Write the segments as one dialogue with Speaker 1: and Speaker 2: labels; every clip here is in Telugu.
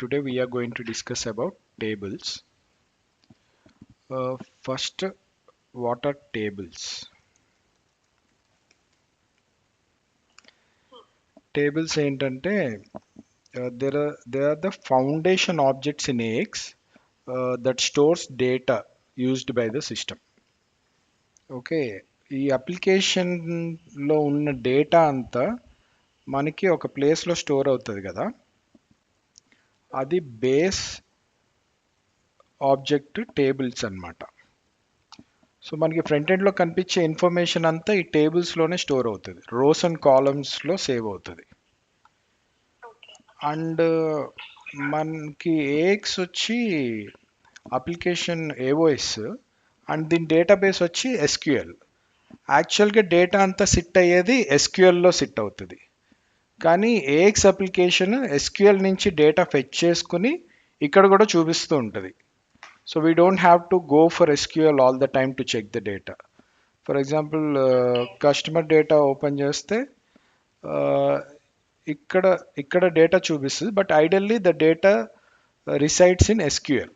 Speaker 1: Today we are going to discuss about tables. First, what are tables? Tables ఏంటంటే they are the foundation objects in AX that stores data used by the system. Okay, ఈ అప్లికేషన్లో ఉన్న డేటా అంతా మనకి ఒక ప్లేస్లో స్టోర్ అవుతుంది కదా, అది బేస్ ఆబ్జెక్ట్ టేబుల్స్ అన్నమాట. సో మనకి ఫ్రంట్ ఎండ్లో కనిపించే ఇన్ఫర్మేషన్ అంతా ఈ టేబుల్స్లోనే స్టోర్ అవుతుంది, రోస్ అండ్ కాలమ్స్లో సేవ్ అవుతుంది. అండ్ మనకి ఏఎక్స్ వచ్చి అప్లికేషన్ ఏఓఎస్ అండ్ దీని డేటాబేస్ వచ్చి ఎస్క్యూఎల్. యాక్చువల్గా డేటా అంతా సిట్ అయ్యేది ఎస్క్యూఎల్లో సిట్ అవుతుంది, కానీ ఏఎక్స్ అప్లికేషన్ ఎస్క్యూఎల్ నుంచి డేటా ఫెచ్ చేసుకుని ఇక్కడ కూడా చూపిస్తూ ఉంటుంది. So we don't have to go for SQL all the time to check the data. For example customer data open చేస్తే ఇక్కడ ఇక్కడ డేటా చూపిస్తుంది, but ideally the data resides in SQL.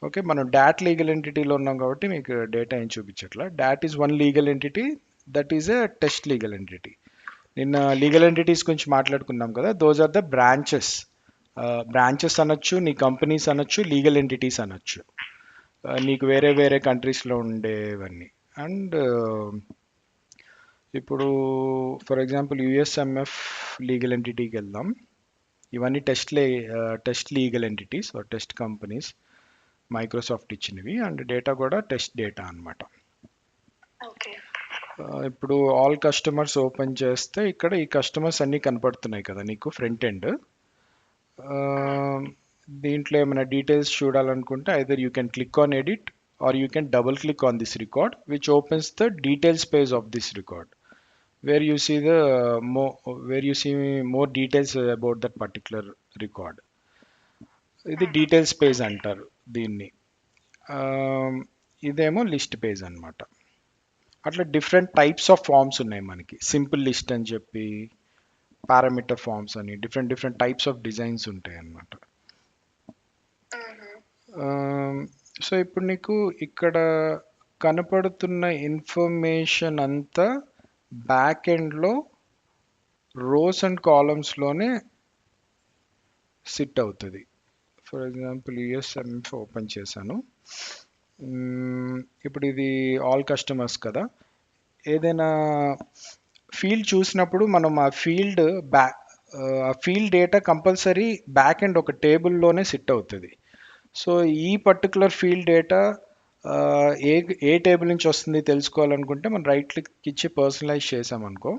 Speaker 1: Okay, మనం డాట్ లీగల్ ఎంటిటీలో ఉన్నాం కాబట్టి మీకు డేటా ఏం చూపించట్లా. Dot is one legal entity, that is a test legal entity. నిన్న లీగల్ ఎంటిటీస్ గురించి మాట్లాడుకున్నాం కదా, those are the branches. Branches అనొచ్చు, నీ కంపెనీస్ అనొచ్చు, లీగల్ ఎంటిటీస్ అనొచ్చు, నీకు వేరే వేరే కంట్రీస్లో ఉండేవన్నీ. అండ్ ఇప్పుడు ఫర్ ఎగ్జాంపుల్ యుఎస్ఎంఎఫ్ లీగల్ ఎంటిటీకి వెళ్దాం. ఇవన్నీ test legal entities are test companies, Microsoft ఇచ్చినవి, అండ్ డేటా కూడా టెస్ట్ డేటా అనమాట. ఇప్పుడు ఆల్ కస్టమర్స్ ఓపెన్ చేస్తే ఇక్కడ ఈ కస్టమర్స్ అన్నీ కనపడుతున్నాయి కదా నీకు ఫ్రంట్ ఎండ్. దీంట్లో ఏమైనా డీటెయిల్స్ చూడాలనుకుంటే either you can click on edit or you can double click on this record which opens the details page of this record where you see the more details about that particular record. ఇది డీటెయిల్స్ పేజ్ అంటారు దీన్ని. ఇదేమో లిస్ట్ పేజ్ అన్నమాట. అట్లా డిఫరెంట్ టైప్స్ ఆఫ్ ఫామ్స్ ఉన్నాయి మనకి. సింపుల్ లిస్ట్ అని చెప్పి, పారామీటర్ ఫామ్స్ అని, డిఫరెంట్ టైప్స్ ఆఫ్ డిజైన్స్ ఉంటాయి అన్నమాట. సో ఇప్పుడు నీకు ఇక్కడ కనపడుతున్న ఇన్ఫర్మేషన్ అంతా బ్యాక్ ఎండ్లో రోస్ అండ్ కాలమ్స్లోనే సిట్ అవుతుంది. ఫర్ ఎగ్జాంపుల్ యుఎస్ఎంఎఫ్ ఓపెన్ చేశాను. ఇప్పుడు ఇది ఆల్ కస్టమర్స్ కదా, ఏదైనా ఫీల్డ్ చూసినప్పుడు మనం ఆ field data compulsory back end ఒక టేబుల్లోనే సిట్ అవుతుంది. సో ఈ పర్టికులర్ ఫీల్డ్ డేటా ఏ ఏ టేబుల్ నుంచి వస్తుంది తెలుసుకోవాలనుకుంటే మనం రైట్ క్లిక్ ఇచ్చి పర్సనలైజ్ చేసామనుకో,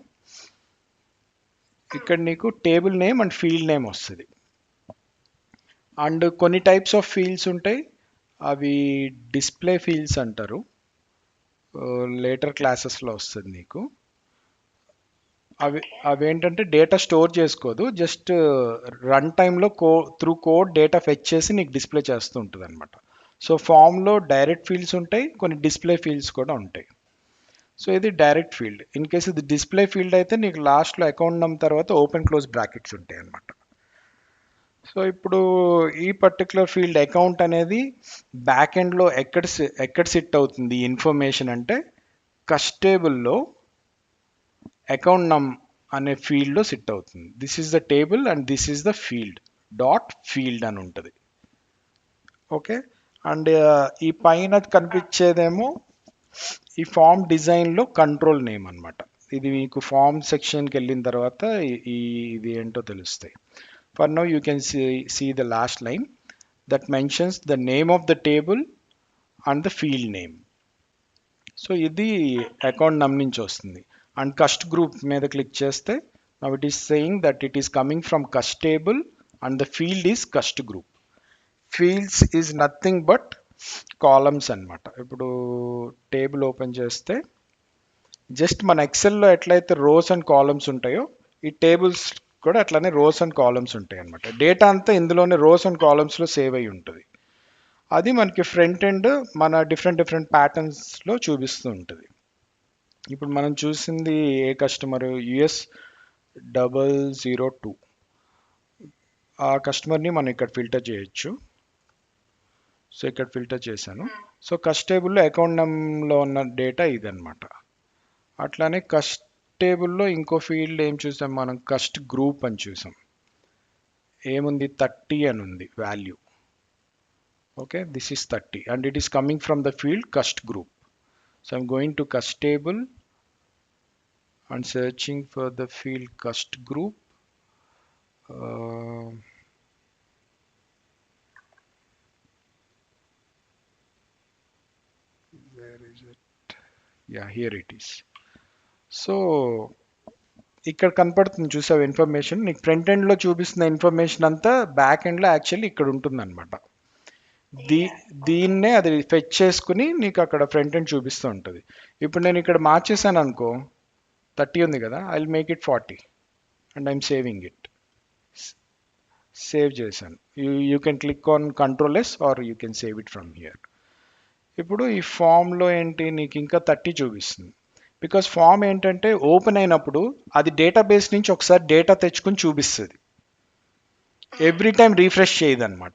Speaker 1: ఇక్కడ నీకు table name and field name వస్తుంది. అండ్ కొన్ని టైప్స్ ఆఫ్ ఫీల్డ్స్ ఉంటాయి, అవి డిస్ప్లే ఫీల్డ్స్ అంటారు. లేటర్ క్లాసెస్లో వస్తుంది నీకు. అవేంటంటే డేటా స్టోర్ చేసుకోదు, జస్ట్ రన్ టైంలో త్రూ కోడ్ డేటా ఫెచ్ చేసి నీకు డిస్ప్లే చేస్తూ ఉంటుంది అనమాట. సో ఫామ్లో డైరెక్ట్ ఫీల్డ్స్ ఉంటాయి, కొన్ని డిస్ప్లే ఫీల్డ్స్ కూడా ఉంటాయి. సో ఇది డైరెక్ట్ ఫీల్డ్. ఇన్ కేసు ఇది డిస్ప్లే ఫీల్డ్ అయితే నీకు లాస్ట్లో అకౌంట్ నెంబర్ తర్వాత ఓపెన్ క్లోజ్ బ్రాకెట్స్ ఉంటాయి అన్నమాట. సో ఇప్పుడు ఈ పర్టికులర్ ఫీల్డ్ అకౌంట్ అనేది బ్యాక్ ఎండ్లో ఎక్కడ సిట్ అవుతుంది ఇన్ఫర్మేషన్ అంటే, కస్టేబుల్లో అకౌంట్ నమ్ అనే ఫీల్డ్లో సిట్ అవుతుంది. This is the table and this is the field, dot field అని ఉంటుంది. ఓకే, అండ్ ఈ పైన కనిపించేదేమో ఈ ఫామ్ డిజైన్లో కంట్రోల్ నేమ్ అనమాట. ఇది మీకు ఫామ్ సెక్షన్కి వెళ్ళిన తర్వాత ఇది ఏంటో తెలుస్తాయి. For now you can see the last line that mentions the name of the table and the field name. So ఇది అకౌంట్ నమ్ నుంచి వస్తుంది. అండ్ కస్ట్ గ్రూప్ మీద క్లిక్ చేస్తే now it is saying that it is coming from cust table and the field is cust group. Fields is nothing but columns అనమాట. ఇప్పుడు టేబుల్ ఓపెన్ చేస్తే జస్ట్ మన ఎక్సెల్లో ఎట్లయితే రోస్ అండ్ కాలమ్స్ ఉంటాయో ఈ టేబుల్స్ కూడా అట్లానే రోస్ అండ్ కాలమ్స్ ఉంటాయి అనమాట. డేటా అంతా ఇందులోనే రోస్ అండ్ కాలమ్స్లో సేవ్ అయి ఉంటుంది. అది మనకి ఫ్రంట్ ఎండ్ మన డిఫరెంట్ ప్యాటర్న్స్లో చూపిస్తూ ఉంటుంది. ఇప్పుడు మనం చూసింది ఏ కస్టమర్ US0002. ఆ కస్టమర్ని మనం ఇక్కడ ఫిల్టర్ చేయొచ్చు. సో ఇక్కడ ఫిల్టర్ చేశాను. సో కస్ట్ టేబుల్లో అకౌంట్ నెంబర్లో ఉన్న డేటా ఇదన్నమాట. అట్లానే కస్ట్ టేబుల్లో ఇంకో ఫీల్డ్ ఏం చూసాం మనం, కస్ట్ గ్రూప్ అని చూసాం. ఏముంది, 30 అని ఉంది value. Okay, this is 30 and it is coming from the field cust group. So I'm going to cust table and searching for the field cust group. Uh, where is it? Yeah, here it is. So ఇక్కడ కనపడుతుంది చూసావు ఇన్ఫర్మేషన్. నీకు ఫ్రంట్ ఎండ్లో చూపిస్తున్న ఇన్ఫర్మేషన్ అంతా బ్యాక్ ఎండ్లో యాక్చువల్లీ ఇక్కడ ఉంటుందన్నమాట. దీ దీన్నే అది ఫెచ్ చేసుకుని నీకు అక్కడ ఫ్రంట్ ఎండ్ చూపిస్తూ ఉంటుంది. ఇప్పుడు నేను ఇక్కడ మార్చేసాను అనుకో, 30 ఉంది కదా, I will make it 40 and I'm saving it. Save చేశాను. You can click on control S or you can save it from here. ఇప్పుడు ఈ ఫామ్లో ఏంటి, నీకు ఇంకా 30 చూపిస్తుంది. బికాస్ ఫామ్ ఏంటంటే ఓపెన్ అయినప్పుడు అది డేటాబేస్ నుంచి ఒకసారి డేటా తెచ్చుకుని చూపిస్తుంది. ఎవ్రీ టైం రీఫ్రెష్ చేయదన్నమాట.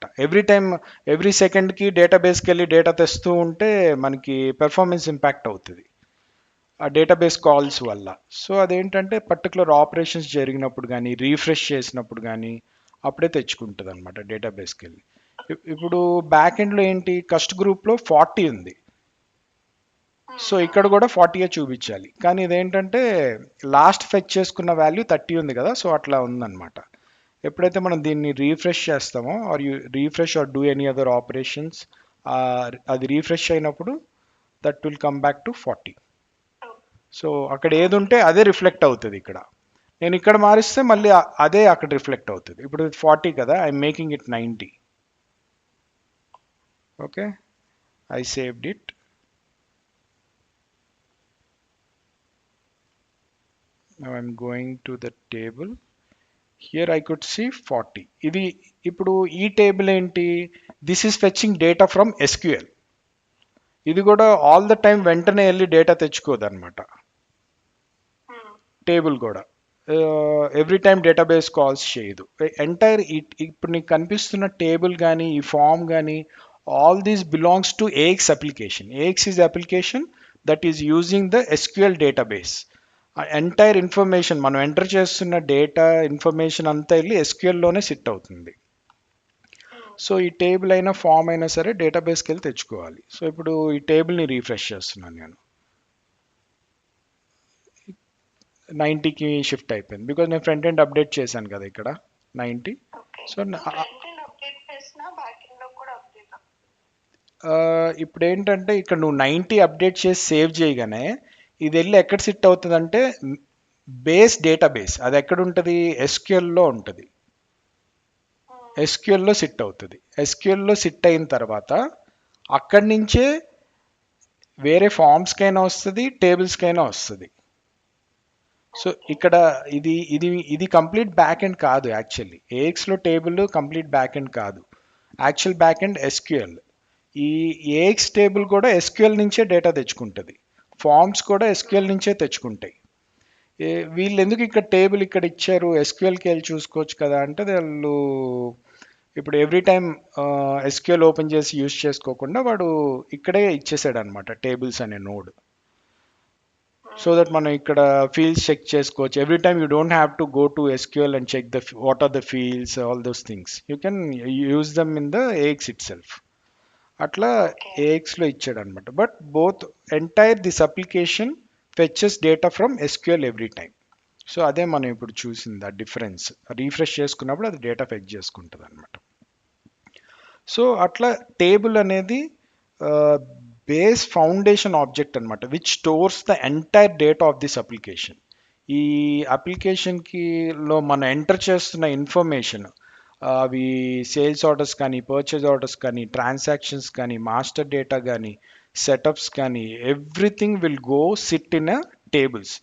Speaker 1: ఎవ్రీ సెకండ్కి డేటాబేస్కి వెళ్ళి డేటా తెస్తూ ఉంటే మనకి పెర్ఫార్మెన్స్ ఇంపాక్ట్ అవుతుంది ఆ డేటాబేస్ కాల్స్ వల్ల. సో అదేంటంటే పర్టికులర్ ఆపరేషన్స్ జరిగినప్పుడు కానీ రీఫ్రెష్ చేసినప్పుడు కానీ అప్పుడే తెచ్చుకుంటుంది అనమాట డేటాబేస్కి వెళ్ళి. ఇప్పుడు బ్యాక్ ఎండ్లో ఏంటి, కస్ట్ గ్రూప్లో 40 ఉంది. సో ఇక్కడ కూడా 40 చూపించాలి, కానీ ఇదేంటంటే లాస్ట్ ఫెచ్ చేసుకున్న వాల్యూ 30 ఉంది కదా, సో అట్లా ఉందన్నమాట. ఎప్పుడైతే మనం దీన్ని రీఫ్రెష్ చేస్తామో or you refresh or do any other operations, అది రీఫ్రెష్ అయినప్పుడు that will come back to 40. So అక్కడ ఏది ఉంటే అదే రిఫ్లెక్ట్ అవుతుంది ఇక్కడ. నేను ఇక్కడ మారిస్తే మళ్ళీ అదే అక్కడ రిఫ్లెక్ట్ అవుతుంది. ఇప్పుడు 40 కదా, I'm making it 90. Okay, I saved it. Now I'm going to the table. Here I could see 40. ఇది ఇప్పుడు ఈ టేబుల్ ఏంటి, this is fetching data from SQL. ఇది కూడా ఆల్ ద టైం వెంటనే వెళ్ళి డేటా తెచ్చుకోదు అనమాట. టేబుల్ కూడా ఎవ్రీ టైం డేటాబేస్ కాల్స్ చేయదు. ఎంటైర్ ఇప్పుడు నీకు కనిపిస్తున్న టేబుల్ కానీ ఈ ఫామ్ కానీ all these belongs to AX application. AX is application that is using the SQL database. Entire information మనం ఎంటర్ చేస్తున్న డేటా ఇన్ఫర్మేషన్ అంతా వెళ్ళి SQLలోనే సిట్ అవుతుంది. సో ఈ టేబుల్ అయినా ఫామ్ అయినా సరే డేటాబేస్కి వెళ్ళి తెచ్చుకోవాలి. సో ఇప్పుడు ఈ టేబుల్ని రీఫ్రెష్ చేస్తున్నాను నేను, 90కి షిఫ్ట్ అయిపోయింది బికాజ్ నేను ఫ్రంట్ ఎండ్ అప్డేట్ చేశాను కదా ఇక్కడ 90. సో ఇప్పుడు ఏంటంటే ఇక్కడ నువ్వు 90 అప్డేట్ చేసి సేవ్ చేయగానే ఇది వెళ్ళి ఎక్కడ సిట్ అవుతుంది అంటే బేస్ డేటాబేస్. అది ఎక్కడ ఉంటుంది, SQLలో ఉంటుంది. SQLలో సిట్ అవుతుంది. SQLలో సిట్ అయిన తర్వాత అక్కడి నుంచే వేరే ఫామ్స్కైనా వస్తుంది, టేబుల్స్కైనా వస్తుంది. సో ఇక్కడ ఇది ఇది ఇది కంప్లీట్ బ్యాక్ ఎండ్ కాదు యాక్చువల్లీ. AXలో టేబుల్ కంప్లీట్ బ్యాక్ ఎండ్ కాదు, యాక్చువల్ బ్యాక్ ఎండ్ SQL. ఈ AX టేబుల్ కూడా SQL నుంచే డేటా తెచ్చుకుంటుంది, ఫామ్స్ కూడా SQL నుంచే తెచ్చుకుంటాయి. వీళ్ళు ఎందుకు ఇక్కడ టేబుల్ ఇక్కడ ఇచ్చారు, SQLకి వెళ్ళి చూసుకోవచ్చు కదా అంటే వాళ్ళు ఇప్పుడు ఎవ్రీ టైం SQL ఓపెన్ చేసి యూజ్ చేసుకోకుండా వాడు ఇక్కడే ఇచ్చేసాడు అనమాట టేబుల్స్ అనే నోడ్. సో దట్ మనం ఇక్కడ ఫీల్డ్స్ చెక్ చేసుకోవచ్చు. Every time you don't have to go to SQL and check the what are the fields, all those things you can use them in the AX itself. అట్లా AXలో ఇచ్చాడు అనమాట. But both entire this application fetches data from SQL every time. So అదే మనం ఇప్పుడు చూసింది ఆ డిఫరెన్స్. రీఫ్రెష్ చేసుకున్నప్పుడు అది డేటా ఫెచ్ చేసుకుంటుంది అనమాట. సో అట్లా టేబుల్ అనేది బేస్ ఫౌండేషన్ ఆబ్జెక్ట్ అనమాట, which stores the entire data of this application. ఈ అప్లికేషన్కి లో మనం ఎంటర్ చేస్తున్న ఇన్ఫర్మేషన్, అవి సేల్స్ ఆర్డర్స్ కానీ, పర్చేజ్ ఆర్డర్స్ కానీ, ట్రాన్సాక్షన్స్ కానీ, మాస్టర్ డేటా కానీ, సెటప్స్ కానీ, everything will go SIT in tables,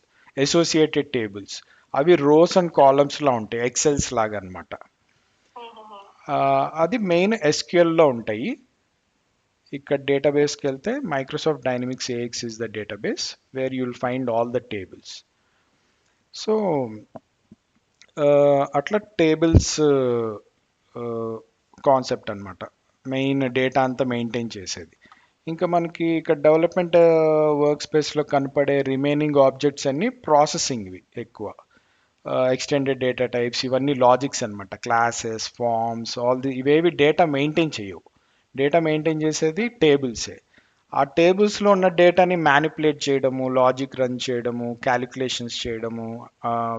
Speaker 1: associated tables. అవి రోస్ అండ్ కాలమ్స్లా ఉంటాయి, ఎక్సెల్స్ లాగా అనమాట. అది మెయిన్ SQLలో ఉంటాయి. ఇక్కడ డేటాబేస్కి వెళ్తే Microsoft dynamics AX is the database where you will find all the tables. So అట్లా టేబుల్స్ కాన్సెప్ట్ అన్నమాట. మెయిన్ డేటా అంతా మెయింటైన్ చేసేది. ఇంకా మనకి ఇక్కడ డెవలప్మెంట్ వర్క్ స్పేస్లో కనపడే రిమైనింగ్ ఆబ్జెక్ట్స్ అన్ని ప్రాసెసింగ్వి ఎక్కువ. ఎక్స్టెండెడ్ డేటా టైప్స్ ఇవన్నీ లాజిక్స్ అన్నమాట. క్లాసెస్, ఫార్మ్స్, ఆల్ ది ఇవేవి డేటా మెయింటైన్ చేయవు. డేటా మెయింటైన్ చేసేది టేబుల్సే. ఆ టేబుల్స్లో ఉన్న డేటాని మ్యానిపులేట్ చేయడము, లాజిక్ రన్ చేయడము, క్యాలిక్యులేషన్స్ చేయడము,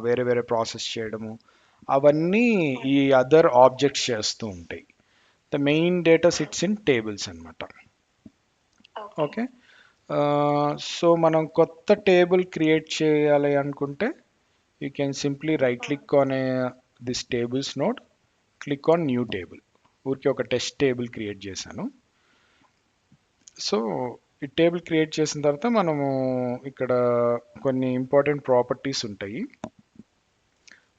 Speaker 1: వేరే వేరే ప్రాసెస్ చేయడము, అవన్నీ ఈ అదర్ ఆబ్జెక్ట్స్ చేస్తూ ఉంటాయి. The main data sits in tables అన్నమాట. ఓకే. సో మనం కొత్త టేబుల్ క్రియేట్ చేయాలి అనుకుంటే you can simply right click on this tables node, click on new table. ఊరికి ఒక టెస్ట్ టేబుల్ క్రియేట్ చేశాను. సో ఈ టేబుల్ క్రియేట్ చేసిన తర్వాత మనము ఇక్కడ కొన్ని ఇంపార్టెంట్ ప్రాపర్టీస్ ఉంటాయి.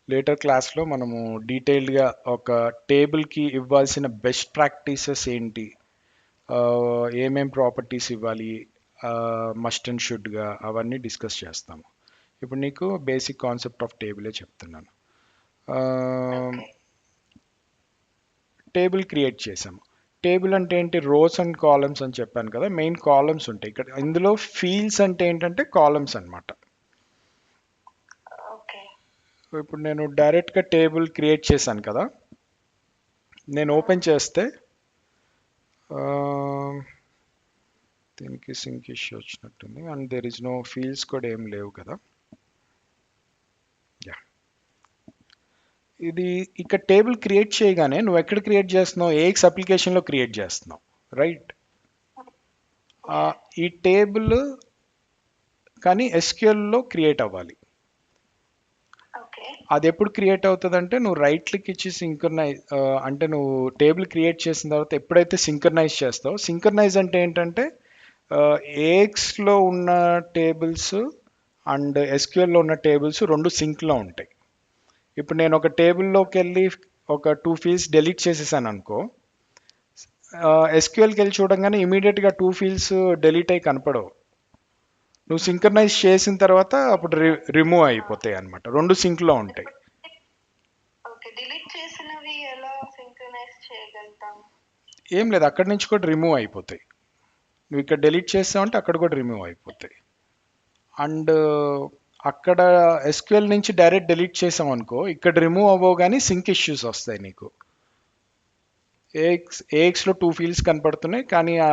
Speaker 1: లేటర్ క్లాస్లో మనము డీటెయిల్డ్గా ఒక టేబుల్కి ఇవ్వాల్సిన బెస్ట్ ప్రాక్టీసెస్ ఏంటి, ఏమేం ప్రాపర్టీస్ ఇవ్వాలి, మస్ట్ అండ్ షుడ్గా అవన్నీ డిస్కస్ చేస్తాము. ఇప్పుడు నీకు బేసిక్ కాన్సెప్ట్ ఆఫ్ టేబులే చెప్తున్నాను. టేబుల్ క్రియేట్ చేసాము. టేబుల్ అంటే ఏంటి? రోస్ అండ్ కాలమ్స్ అని చెప్పాను కదా, మెయిన్ కాలమ్స్ ఉంటాయి ఇక్కడ. ఇందులో ఫీల్డ్స్ అంటే ఏంటంటే కాలమ్స్ అన్నమాట. ఇప్పుడు నేను డైరెక్ట్గా టేబుల్ క్రియేట్ చేశాను కదా, నేను ఓపెన్ చేస్తే దీనికి సింక్ ఇష్యూ వచ్చినట్టుంది and there is no fields కూడా ఏం లేవు కదా. ఇది ఇక్కడ టేబుల్ క్రియేట్ చేయగానే నువ్వు ఎక్కడ క్రియేట్ చేస్తున్నావు? ఏఎక్స్ అప్లికేషన్లో క్రియేట్ చేస్తున్నావు, రైట్? ఈ టేబుల్ కానీ ఎస్క్యూఎల్లో క్రియేట్ అవ్వాలి. అది ఎప్పుడు క్రియేట్ అవుతుందంటే నువ్వు రైట్ క్లిక్ ఇచ్చి సింక్రనైజ్, అంటే నువ్వు టేబుల్ క్రియేట్ చేసిన తర్వాత ఎప్పుడైతే సింక్రనైజ్ చేస్తావో, సింక్రనైజ్ అంటే ఏంటంటే ఏఎక్స్లో ఉన్న టేబుల్స్ అండ్ ఎస్క్యూఎల్లో ఉన్న టేబుల్స్ రెండు సింక్లో ఉంటాయి. ఇప్పుడు నేను ఒక టేబుల్లోకి వెళ్ళి ఒక 2 ఫీల్డ్స్ డెలీట్ చేసేసాను అనుకో, ఎస్క్యూఎల్కి వెళ్ళి చూడంగానే ఇమీడియట్గా 2 ఫీల్డ్స్ డెలీట్ అయ్యి కనపడవు. నువ్వు సింక్రనైజ్ చేసిన తర్వాత అప్పుడు రిమూవ్ అయిపోతాయి అన్నమాట. రెండు సింక్లో ఉంటాయి. ఏం లేదు, అక్కడి నుంచి కూడా రిమూవ్ అయిపోతాయి. నువ్వు ఇక్కడ డెలీట్ చేస్తావంటే అక్కడ కూడా రిమూవ్ అయిపోతాయి. అండ్ అక్కడ ఎస్క్యూఎల్ నుంచి డైరెక్ట్ డెలీట్ చేసాం అనుకో, ఇక్కడ రిమూవ్ అవ్వవు కానీ సింక్ ఇష్యూస్ వస్తాయి నీకు. ఏఎక్స్లో 2 ఫీల్డ్స్ కనపడుతున్నాయి కానీ ఆ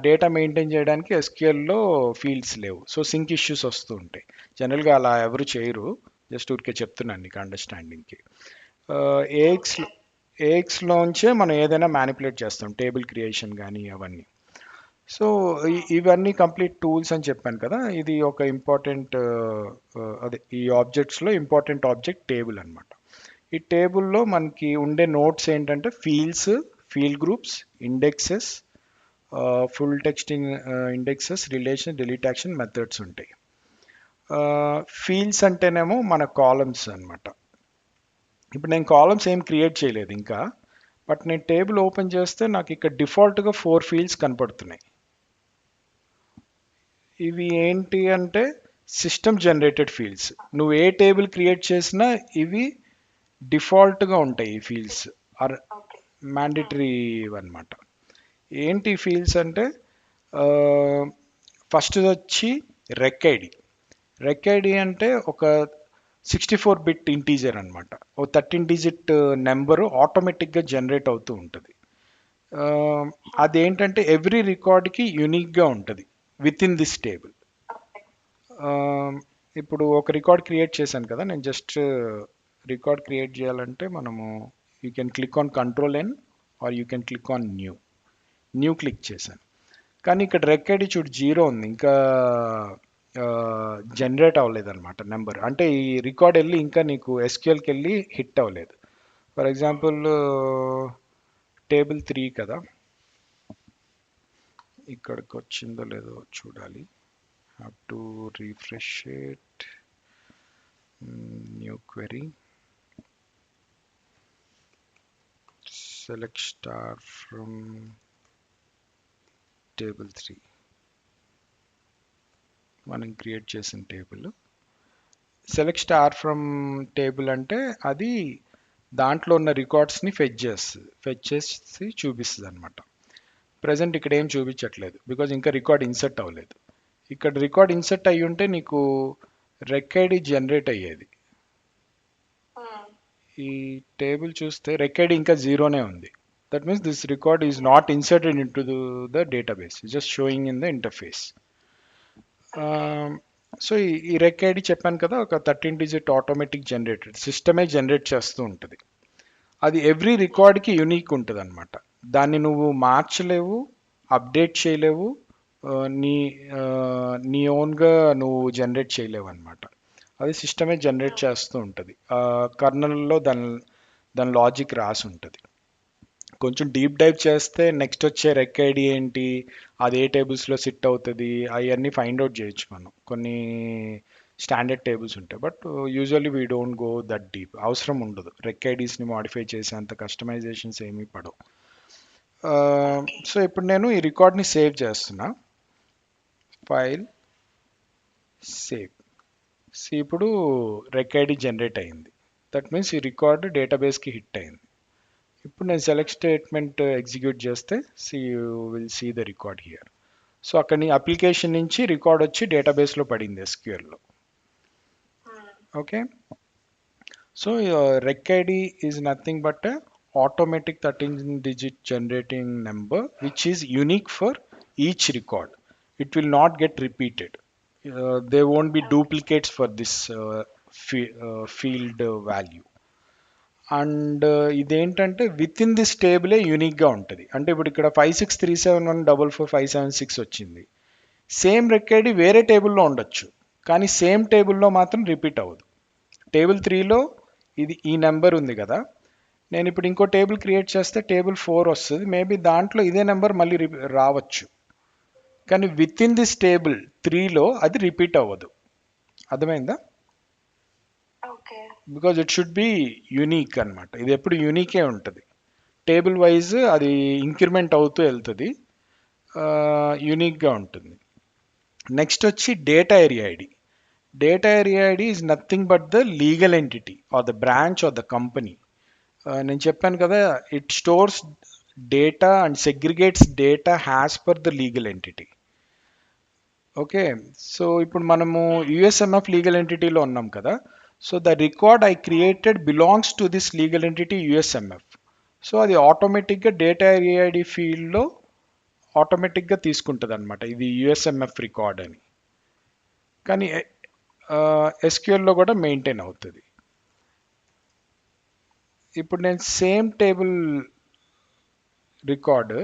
Speaker 1: డేటా మెయింటైన్ చేయడానికి ఎస్క్యూఎల్లో ఫీల్డ్స్ లేవు. సో సింక్ ఇష్యూస్ వస్తూ ఉంటాయి. జనరల్గా అలా ఎవరు చేయరు, జస్ట్ ఊరికే చెప్తున్నాను నీకు అండర్స్టాండింగ్కి. ఏఎక్స్లోంచే మనం ఏదైనా మ్యానిపులేట్ చేస్తాం, టేబుల్ క్రియేషన్ కానీ అవన్నీ. సో ఇవన్నీ కంప్లీట్ టూల్స్ అని చెప్పాను కదా, ఇది ఒక ఇంపార్టెంట్, అదే ఈ ఆబ్జెక్ట్స్లో ఇంపార్టెంట్ ఆబ్జెక్ట్ టేబుల్ అనమాట. ఈ టేబుల్లో మనకి ఉండే నోట్స్ ఏంటంటే fields, field groups, indexes, full text indexes, relation, delete action, methods ఉంటాయి. ఫీల్డ్స్ అంటేనేమో మన కాలమ్స్ అన్నమాట. ఇప్పుడు నేను కాలమ్స్ ఏం క్రియేట్ చేయలేదు ఇంకా, బట్ నేను టేబుల్ ఓపెన్ చేస్తే నాకు ఇక్కడ డిఫాల్ట్గా 4 ఫీల్డ్స్ కనపడుతున్నాయి. ఇవి ఏంటి అంటే సిస్టమ్ జనరేటెడ్ ఫీల్డ్స్. నువ్వు ఏ టేబుల్ క్రియేట్ చేసినా ఇవి డిఫాల్ట్గా ఉంటాయి. ఈ ఫీల్డ్స్ ఆర్ మ్యాండేటరీ అన్నమాట. ఏంటి ఫీల్డ్స్ అంటే ఫస్ట్ వచ్చి రెక్ ఐడి. రెక్ ఐడి అంటే ఒక 64 బిట్ ఇంటీజర్ అనమాట. ఓ 13 డిజిట్ నెంబరు ఆటోమేటిక్గా జనరేట్ అవుతూ ఉంటుంది. అదేంటంటే ఎవ్రీ రికార్డ్కి యూనిక్గా ఉంటుంది విత్ ఇన్ దిస్ టేబుల్. ఇప్పుడు ఒక రికార్డ్ క్రియేట్ చేశాను కదా, నేను జస్ట్ రికార్డ్ క్రియేట్ చేయాలంటే మనము you can click on control N or you can click on new click చేశాను. కానీ ఇక్కడ రెక్ ఐడి చూడు 0 ఉంది, ఇంకా జనరేట్ అవ్వలేదు అనమాట నెంబర్. అంటే ఈ రికార్డ్ వెళ్ళి ఇంకా నీకు ఎస్క్యూఎల్కి వెళ్ళి హిట్ అవ్వలేదు. ఫర్ ఎగ్జాంపుల్ టేబుల్ 3 కదా, ఇక్కడికి వచ్చిందో లేదో చూడాలి. Have to refresh it, new query, select star from table 3. మనం క్రియేట్ చేసిన table. Select star from table అంటే అది దాంట్లో ఉన్న రికార్డ్స్ని ఫెచ్ చేసి చూపిస్తుంది అనమాట. ప్రజెంట్ ఇక్కడ ఏం చూపించట్లేదు బికాజ్ ఇంకా రికార్డ్ ఇన్సర్ట్ అవ్వలేదు. ఇక్కడ రికార్డ్ ఇన్సర్ట్ అయ్యి ఉంటే నీకు రెక్ ఐడి జనరేట్ అయ్యేది. ఈ టేబుల్ చూస్తే రెక్ ఐడి ఇంకా జీరోనే ఉంది. That means this record is not inserted in to the database, just showing in the interface. So ఈ రెక్ ఐడి చెప్పాను కదా, ఒక 13 డిజిట్ ఆటోమేటిక్ జనరేటెడ్ సిస్టమే జనరేట్ చేస్తూ ఉంటుంది. అది ఎవ్రీ రికార్డ్కి యూనిక్ ఉంటుంది అనమాట. దాన్ని నువ్వు మార్చలేవు, అప్డేట్ చేయలేవు, నీ నీ ఓన్గా నువ్వు జనరేట్ చేయలేవు అనమాట. అది సిస్టమే జనరేట్ చేస్తూ ఉంటుంది. కర్నల్లో దాని లాజిక్ రాసి ఉంటుంది. కొంచెం డీప్ డైవ్ చేస్తే నెక్స్ట్ వచ్చే రెక్ ఐడి ఏంటి, అది ఏ టేబుల్స్లో సిట్ అవుతుంది, అవన్నీ ఫైండ్ అవుట్ చేయొచ్చు మనం. కొన్ని స్టాండర్డ్ టేబుల్స్ ఉంటాయి, but usually we don't go that deep. అవసరం ఉండదు, రెక్ ఐడీస్ని మాడిఫై చేసేంత కస్టమైజేషన్స్ ఏమీ పడవు. సో ఇప్పుడు నేను ఈ రికార్డ్ని సేవ్ చేస్తున్నా. File, save. ఇప్పుడు రెక్ ఐడి జనరేట్ అయింది. దట్ మీన్స్ ఈ రికార్డ్ డేటాబేస్కి హిట్ అయింది. ఇప్పుడు నేను సెలెక్ట్ స్టేట్మెంట్ ఎగ్జిక్యూట్ చేస్తే you will see the record here. So అక్కడి అప్లికేషన్ నుంచి రికార్డ్ వచ్చి డేటాబేస్లో పడింది ఎస్క్యూఎల్లో. Okay, so rec ID is nothing but automatic 13 digit generating number which is unique for each record. It will not get repeated. There won't be duplicates for this field value. And ఇదేంటంటే విత్ ఇన్ దిస్ టేబులే యూనిక్గా ఉంటుంది. అంటే ఇప్పుడు ఇక్కడ 5637144576 వచ్చింది. సేమ్ రెక్ ఐడి వేరే టేబుల్లో ఉండొచ్చు, కానీ సేమ్ టేబుల్లో మాత్రం రిపీట్ అవ్వదు. టేబుల్ 3లో ఈ నెంబర్ ఉంది కదా, నేను ఇప్పుడు ఇంకో టేబుల్ క్రియేట్ చేస్తే టేబుల్ 4 వస్తుంది. మేబీ దాంట్లో ఇదే నెంబర్ మళ్ళీ రావచ్చు, కానీ విత్ ఇన్ దిస్ టేబుల్ 3లో అది రిపీట్ అవ్వదు. అర్థమైందా? Because it should be unique అనమాట. ఇది ఎప్పుడు యూనికే ఉంటుంది. టేబుల్ వైజ్ అది ఇంక్రిమెంట్ అవుతూ వెళ్తుంది, యూనిక్గా ఉంటుంది. నెక్స్ట్ వచ్చి data area ID. Data area ID is nothing but the legal entity or the branch or the company. నేను చెప్పాను కదా, it stores data and segregates data as per the legal entity. Okay, so ఇప్పుడు మనము యుఎస్ఎంఎఫ్ లీగల్ ఎంటిటీలో ఉన్నాం కదా. So the record I created belongs to this legal entity USMF. So అది ఆటోమేటిక్గా డేటా ఏఐడి ఫీల్డ్లో ఆటోమేటిక్గా తీసుకుంటుంది అనమాట, ఇది యుఎస్ఎంఎఫ్ రికార్డ్ అని. కానీ ఎస్క్యూఎల్లో కూడా మెయింటైన్ అవుతుంది. ఇప్పుడు నేను సేమ్ టేబుల్ రికార్డ్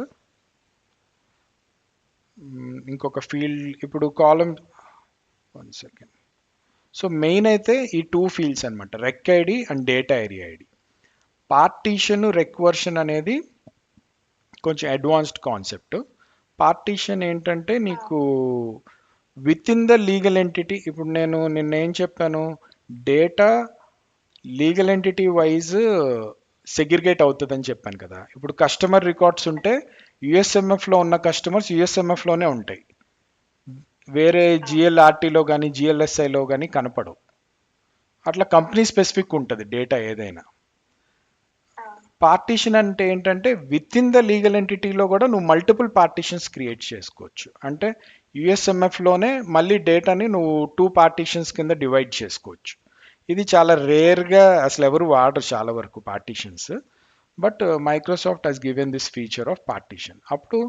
Speaker 1: ఇంకొక ఫీల్డ్, ఇప్పుడు కాలం 1 సెకండ్. సో మెయిన్ అయితే ఈ 2 ఫీల్డ్స్ అనమాట, rec ID and data area ID. Partition, recversion అనేది కొంచెం అడ్వాన్స్డ్ కాన్సెప్ట్. పార్టీషన్ ఏంటంటే నీకు with in the legal entity, ఇప్పుడు నేను నిన్న ఏం చెప్పాను, data legal entity wise segregate అవుతుందని చెప్పాను కదా. ఇప్పుడు కస్టమర్ రికార్డ్స్ ఉంటే యుఎస్ఎంఎఫ్లో ఉన్న కస్టమర్స్ యుఎస్ఎంఎఫ్లోనే ఉంటాయి, వేరే జిఎల్ఆర్టీలో కానీ జిఎల్ఎస్ఐలో కానీ కనపడవు. అట్లా కంపెనీ స్పెసిఫిక్ ఉంటుంది డేటా ఏదైనా. పార్టీషన్ అంటే ఏంటంటే విత్ ఇన్ ద లీగల్ ఎంటిటీలో కూడా నువ్వు మల్టిపుల్ పార్టీషన్స్ క్రియేట్ చేసుకోవచ్చు. అంటే యుఎస్ఎంఎఫ్లోనే మళ్ళీ డేటాని నువ్వు 2 పార్టీషన్స్ కింద డివైడ్ చేసుకోవచ్చు. ఇది చాలా రేర్గా, అసలు ఎవరు వాడరు చాలా వరకు partitions. But Microsoft has given this feature of partition. అప్పుడు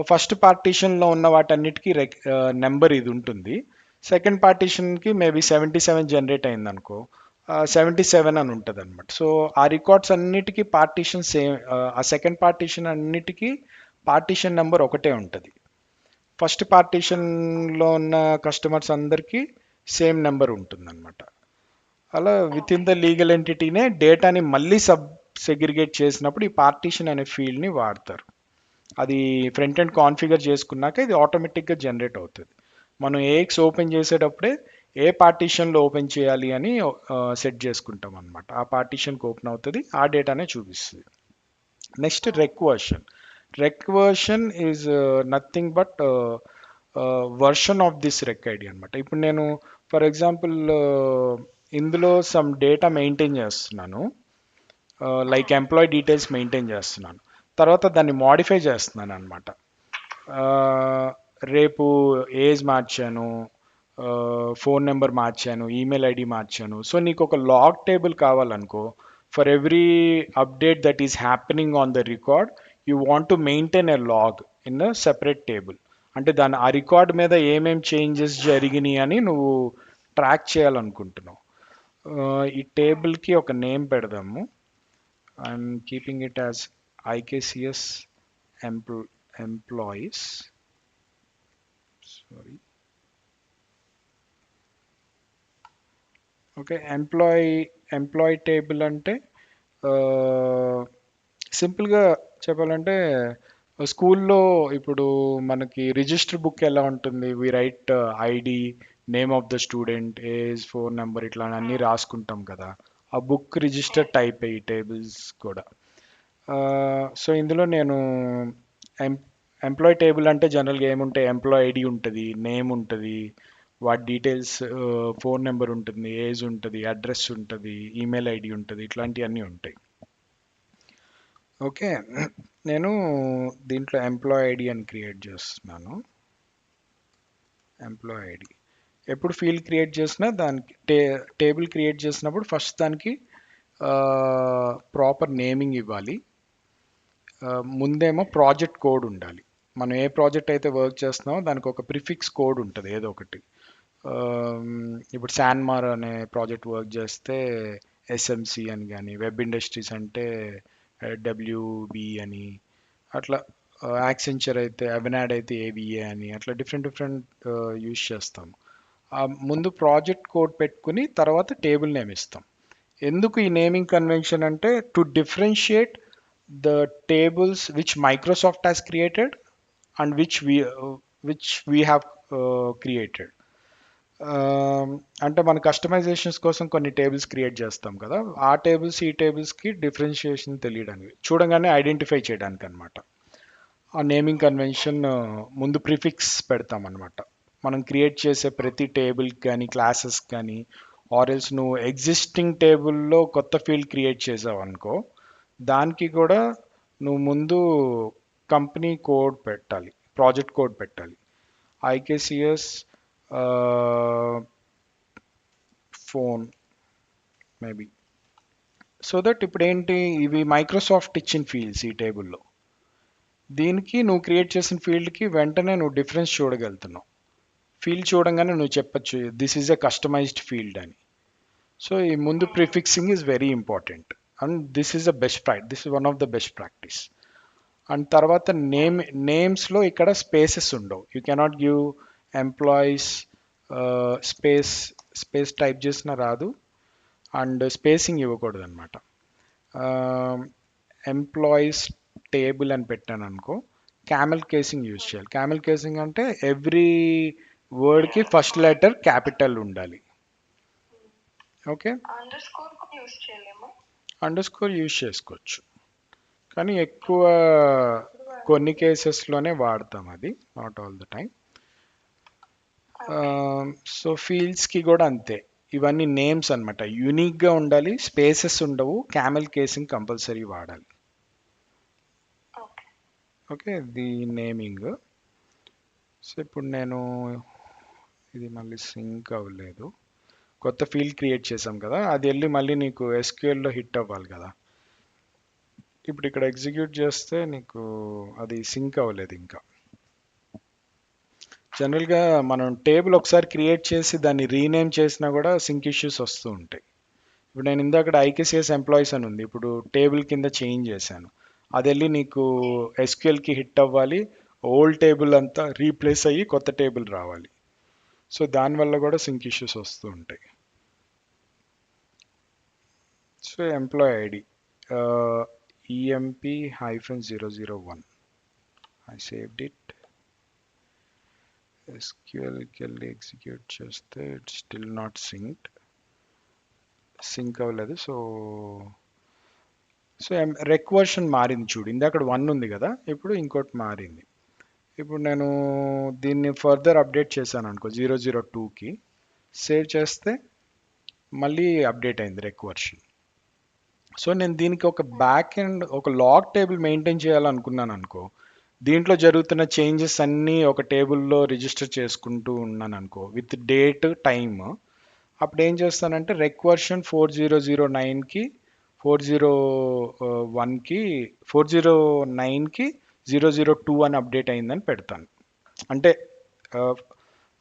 Speaker 1: ఫస్ట్ పార్టీషన్లో ఉన్న వాటన్నిటికీ నెంబర్ ఇది ఉంటుంది. సెకండ్ పార్టీషన్కి మేబీ 77 జనరేట్ అయింది అనుకో, 77 అని ఉంటుంది అనమాట. సో ఆ రికార్డ్స్ అన్నిటికీ పార్టీషన్ సేమ్, ఆ సెకండ్ పార్టీషన్ అన్నిటికీ పార్టీషన్ నెంబర్ ఒకటే ఉంటుంది. ఫస్ట్ పార్టీషన్లో ఉన్న కస్టమర్స్ అందరికీ సేమ్ నెంబర్ ఉంటుంది అనమాట. అలా విత్ ఇన్ ద లీగల్ ఎంటిటీనే డేటాని మళ్ళీ సెగ్రిగేట్ చేసినప్పుడు ఈ పార్టీషన్ అనే ఫీల్డ్ని వాడతారు. అది ఫ్రంట్ ఎండ్ కాన్ఫిగర్ చేసుకున్నాక ఇది ఆటోమేటిక్గా జనరేట్ అవుతుంది. మనం ఏఎక్స్ ఓపెన్ చేసేటప్పుడే ఏ పార్టీషన్లో ఓపెన్ చేయాలి అని సెట్ చేసుకుంటాం అనమాట. ఆ పార్టీషన్కి ఓపెన్ అవుతుంది, ఆ డేటానే చూపిస్తుంది. Next recversion. Recversion is nothing but version of this rec ID అనమాట. ఇప్పుడు నేను ఫర్ ఎగ్జాంపుల్ ఇందులో సమ్ డేటా మెయింటైన్ చేస్తున్నాను. లైక్ ఎంప్లాయీ డీటెయిల్స్ మెయింటైన్ చేస్తున్నాను. తర్వాత దాన్ని మోడిఫై చేస్తున్నాను అనమాట. రేపు ఏజ్ మార్చాను, ఫోన్ నెంబర్ మార్చాను, ఈమెయిల్ ఐడి మార్చాను. సో నీకు ఒక లాగ్ టేబుల్ కావాలనుకో, for every update that is happening on the record you want to maintain a log in a separate table. అంటే దాని ఆ రికార్డ్ మీద ఏమేం చేంజెస్ జరిగినాయి అని నువ్వు ట్రాక్ చేయాలనుకుంటున్నావు. ఈ టేబుల్కి ఒక నేమ్ పెడదాము. I'm keeping it as IKCS employees. Sorry, okay. Employee table అంటే సింపుల్గా చెప్పాలంటే స్కూల్లో ఇప్పుడు మనకి రిజిస్టర్ బుక్ ఎలా ఉంటుంది, we write ID, name of the student, age, phone number, ఇట్లా అన్నీ రాసుకుంటాం కదా. ఆ బుక్ రిజిస్టర్ టైప్ ఈ టేబుల్స్ కూడా. సో ఇందులో నేను ఎంప్లాయీ టేబుల్ అంటే జనరల్గా ఏముంటాయి, ఎంప్లాయీ ఐడి ఉంటుంది, నేమ్ ఉంటుంది, వాటి డీటెయిల్స్, ఫోన్ నెంబర్ ఉంటుంది, ఏజ్ ఉంటుంది, అడ్రస్ ఉంటుంది, ఈమెయిల్ ఐడి ఉంటుంది, ఇట్లాంటివన్నీ ఉంటాయి. ఓకే. నేను దీంట్లో ఎంప్లాయీ ఐడి అని క్రియేట్ చేస్తున్నాను. ఎంప్లాయీ ఐడి ఎప్పుడు ఫీల్డ్ క్రియేట్ చేసినా దానికి టేబుల్ క్రియేట్ చేసినప్పుడు ఫస్ట్ దానికి ప్రాపర్ నేమింగ్ ఇవ్వాలి. ముందేమో ప్రాజెక్ట్ కోడ్ ఉండాలి. మనం ఏ ప్రాజెక్ట్ అయితే వర్క్ చేస్తున్నామో దానికి ఒక ప్రిఫిక్స్ కోడ్ ఉంటుంది ఏదో ఒకటి. ఇప్పుడు శాన్మార్ అనే ప్రాజెక్ట్ వర్క్ చేస్తే ఎస్ఎంసి అని, కానీ వెబ్ ఇండస్ట్రీస్ అంటే డబ్ల్యూబి అని, అట్లా యాక్సెంచర్ అయితే అవెనాడ్ అయితే ఏవిఏ అని, అట్లా డిఫరెంట్ డిఫరెంట్ యూజ్ చేస్తాం. ముందు ప్రాజెక్ట్ కోడ్ పెట్టుకుని తర్వాత టేబుల్ నేమ్ ఇస్తాం. ఎందుకు ఈ నేమింగ్ కన్వెన్షన్ అంటే to differentiate the tables which Microsoft has created and which we have created. అంటే మన కస్టమైజేషన్స్ కోసం కొన్ని టేబుల్స్ క్రియేట్ చేస్తాం కదా, ఆ టేబుల్స్ ఈ టేబుల్స్కి డిఫరెన్షియేషన్ తెలియడానికి, చూడగానే ఐడెంటిఫై చేయడానికి అనమాట. ఆ నేమింగ్ కన్వెన్షన్ ముందు ప్రిఫిక్స్ పెడతాం అనమాట. మనం క్రియేట్ చేసే ప్రతి టేబుల్కి కానీ క్లాసెస్ కానీ, ఆర్ఎల్స్ నువ్వు ఎగ్జిస్టింగ్ టేబుల్లో కొత్త ఫీల్డ్ క్రియేట్ చేసావు అనుకో, దానికి కూడా నువ్వు ముందు కంపెనీ కోడ్ పెట్టాలి, ప్రాజెక్ట్ కోడ్ పెట్టాలి. ఐకేసిఎస్ ఫోన్ మేబీ. సో దట్ ఇప్పుడు ఏంటి, ఇవి మైక్రోసాఫ్ట్ ఇచ్చిన ఫీల్డ్స్ ఈ టేబుల్లో. దీనికి నువ్వు క్రియేట్ చేసిన ఫీల్డ్కి వెంటనే నువ్వు డిఫరెన్స్ చూడగలుగుతున్నావు. ఫీల్డ్ చూడంగానే నువ్వు చెప్పచ్చు this is a customised field అని. సో ఈ ముందు prefixing is very important and this is this is one of the best practice. And తర్వాత నేమ్స్లో ఇక్కడ స్పేసెస్ ఉండవు. You cannot give employees space type చేసిన రాదు, అండ్ స్పేసింగ్ ఇవ్వకూడదు అనమాట. ఎంప్లాయీస్ టేబుల్ అని పెట్టాను అనుకో, క్యామెల్ కేసింగ్ యూజ్ చేయాలి. క్యామెల్ కేసింగ్ అంటే ఎవ్రీ వర్డ్కి ఫస్ట్ లెటర్ క్యాపిటల్ ఉండాలి. ఓకే. అండర్ స్కోర్ యూజ్ చేసుకోవచ్చు, కానీ ఎక్కువ కొన్ని కేసెస్లోనే వాడతాం అది, not all the time. So ఫీల్డ్స్కి కూడా అంతే, ఇవన్నీ నేమ్స్ అనమాట, యూనిక్గా ఉండాలి, స్పేసెస్ ఉండవు, క్యామెల్ కేసింగ్ కంపల్సరీ వాడాలి. Okay, the naming. సో ఇప్పుడు నేను ఇది మళ్ళీ సింక్ అవ్వలేదు, కొత్త ఫీల్డ్ క్రియేట్ చేసాం కదా, అది వెళ్ళి మళ్ళీ నీకు ఎస్క్యూఎల్లో హిట్ అవ్వాలి కదా. ఇప్పుడు ఇక్కడ ఎగ్జిక్యూట్ చేస్తే నీకు అది సింక్ అవ్వలేదు ఇంకా. జనరల్గా మనం టేబుల్ ఒకసారి క్రియేట్ చేసి దాన్ని రీనేమ్ చేసినా కూడా సింక్ ఇష్యూస్ వస్తూ ఉంటాయి. ఇప్పుడు నేను ఇందాక ఐకేసిఎస్ ఎంప్లాయీస్ అని ఉంది, ఇప్పుడు టేబుల్ కింద చేంజ్ చేశాను, అది వెళ్ళి నీకు ఎస్క్యూఎల్కి హిట్ అవ్వాలి, ఓల్డ్ టేబుల్ అంతా రీప్లేస్ అయ్యి కొత్త టేబుల్ రావాలి. సో దానివల్ల కూడా సింక్ ఇష్యూస్ వస్తూ ఉంటాయి. So employee ID EMP-001, I saved it. SQLకి వెళ్ళి ఎగ్జిక్యూట్ చేస్తే ఇట్స్ స్టిల్ నాట్ సింక్ అవ్వలేదు. సో రెక్ వర్షన్ మారింది చూడు, ఇందాక 1 ఉంది కదా, ఇప్పుడు ఇంకోటి మారింది. ఇప్పుడు నేను దీన్ని ఫర్దర్ అప్డేట్ చేశాను అనుకో 002కి, సేవ్ చేస్తే మళ్ళీ అప్డేట్ అయింది రెక్ వర్షన్. సో నేను దీనికి ఒక బ్యాక్ ఎండ్ ఒక లాగ్ టేబుల్ మెయింటైన్ చేయాలనుకున్నాను అనుకో, దీంట్లో జరుగుతున్న చేంజెస్ అన్నీ ఒక టేబుల్లో రిజిస్టర్ చేసుకుంటూ ఉన్నాను అనుకో విత్ డేట్ టైమ్. అప్పుడు ఏం చేస్తానంటే రెక్ వర్షన్ 4009కి 401కి 409కి 002 అని అప్డేట్ అయిందని పెడతాను. అంటే ఆ,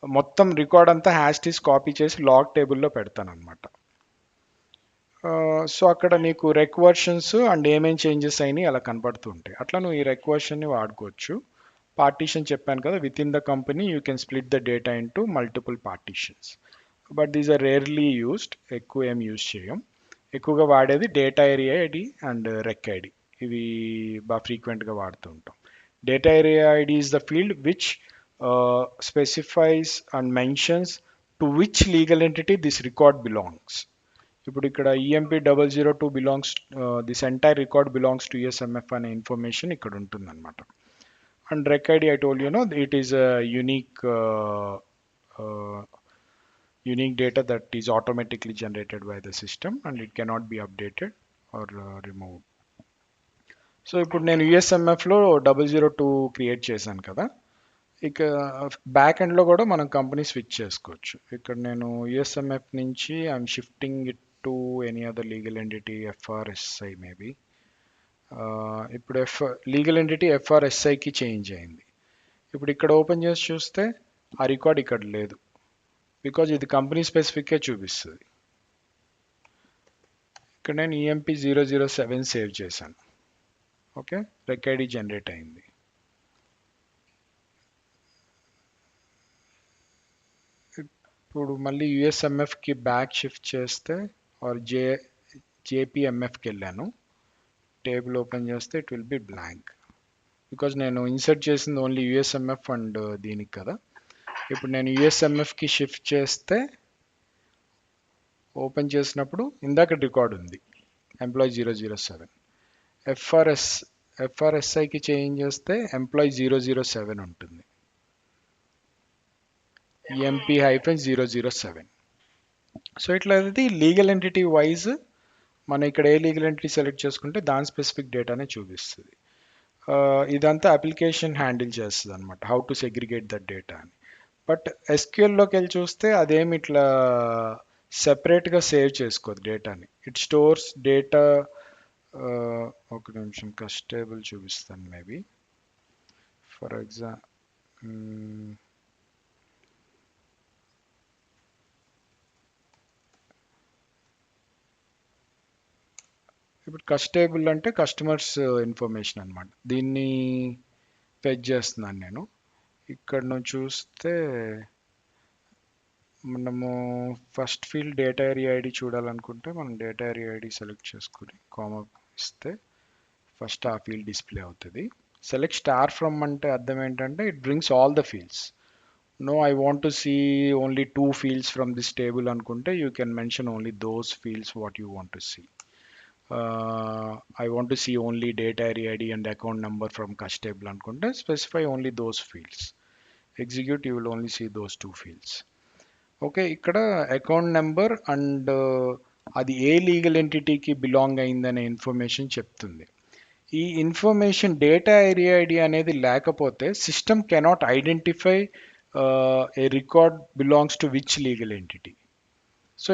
Speaker 1: మొత్తం రికార్డ్ అంతా హ్యాష్ కాపీ చేసి లాగ్ టేబుల్లో పెడతాను అనమాట. సో అక్కడ నీకు రెక్ వర్షన్స్ అండ్ ఏమేం చేంజెస్ అయినాయి అలా కనపడుతూ ఉంటాయి. అట్లా నువ్వు ఈ రెక్ వర్షన్ని వాడుకోవచ్చు. పార్టీషన్ చెప్పాను కదా, with in the company you can split the data into multiple partitions. But these are rarely used, ఎక్కువ ఏం యూజ్ చేయం. ఎక్కువగా వాడేది data area ID and rec ID, ఇవి బాగా ఫ్రీక్వెంట్గా వాడుతూ ఉంటాం. Data area ID is the field which specifies and mentions to which legal entity this record belongs. ఇప్పుడు ఇక్కడ EMP 002 belongs, this entire record belongs to USMF అనే ఇన్ఫర్మేషన్ ఇక్కడ ఉంటుందన్నమాట. And rec id I told you know it is a uh, unique data that is automatically generated by the system and it cannot be updated or removed. So ఇప్పుడు నేను యుఎస్ఎంఎఫ్లో 002 క్రియేట్ చేశాను కదా, ఇక బ్యాక్ ఎండ్లో కూడా మనం కంపెనీ స్విచ్ చేసుకోవచ్చు. ఇక్కడ నేను యుఎస్ఎంఎఫ్ నుంచి I'm shifting it to any other legal entity FRSI maybe. ఇప్పుడు లీగల్ ఎంటిటీ ఎఫ్ఆర్ఎస్ఐకి చేంజ్ అయింది. ఇప్పుడు ఇక్కడ ఓపెన్ చేసి చూస్తే ఆ రికార్డ్ ఇక్కడ లేదు, బికాజ్ ఇది కంపెనీ స్పెసిఫిక్గా చూపిస్తుంది. ఇక్కడ నేను ఈఎంపీ 007 సేవ్ చేశాను. ఓకే, రెక్ ఐడి జనరేట్ అయింది. ఇప్పుడు మళ్ళీ యుఎస్ఎంఎఫ్కి బ్యాక్ షిఫ్ట్ చేస్తే ఆర్ జేపీఎంఎఫ్కి వెళ్ళాను. టేబుల్ ఓపెన్ చేస్తే it will be blank, because నేను ఇన్సర్ట్ చేసింది ఓన్లీ యుఎస్ఎంఎఫ్ అండ్ దీనికి కదా. ఇప్పుడు నేను యుఎస్ఎంఎఫ్కి షిఫ్ట్ చేస్తే ఓపెన్ చేసినప్పుడు ఇందాక రికార్డ్ ఉంది ఎంప్లాయీ 007. ఎఫ్ఆర్ఎస్ఐకి చేంజ్ చేస్తే ఎంప్లాయీ 007 ఉంటుంది, EMP-007. సో ఇట్లా అది లీగల్ ఎంటిటీ వైజ్ మనం ఇక్కడ ఏ లీగల్ ఎంటిటీ సెలెక్ట్ చేసుకుంటే దాని స్పెసిఫిక్ డేటానే చూపిస్తుంది. ఇదంతా అప్లికేషన్ హ్యాండిల్ చేస్తుంది అనమాట, how to segregate that data అని. బట్ ఎస్క్యూఎల్లోకి వెళ్ళి చూస్తే అదేమి ఇట్లా సెపరేట్గా సేవ్ చేసుకోదు డేటాని. It stores data. ఒక నిమిషం కస్టేబుల్ చూపిస్తాను మేబీ. ఫర్ ఎగ్జాంపుల్ ఇప్పుడు కస్టేబుల్ అంటే కస్టమర్స్ ఇన్ఫర్మేషన్ అనమాట, దీన్ని ఫెచ్ చేస్తున్నాను నేను. ఇక్కడ నువ్వు చూస్తే మనము first field data area ID చూడాలనుకుంటే మనం డేటా ఏరియా ఐడి సెలెక్ట్ చేసుకుని కామా ఇస్తే ఫస్ట్ ఆ ఫీల్డ్ డిస్ప్లే అవుతుంది. సెలెక్ట్ స్టార్ ఫ్రమ్ అంటే అర్థం ఏంటంటే it brings all the fields. No I want to see only 2 fields from this table అనుకుంటే you can mention only those fields what you want to see. I want to see only data area ID and account number from cash table అనుకుంటే specify only those fields. Execute, you will only see those 2 fields. Okay, ఇక్కడ అకౌంట్ నెంబర్ అండ్ అది ఏ లీగల్ ఎంటిటీకి బిలాంగ్ అయిందనే ఇన్ఫర్మేషన్ చెప్తుంది. ఈ ఇన్ఫర్మేషన్ డేటా ఏరియా ఐడి అనేది లేకపోతే system cannot identify A record belongs to which legal entity. So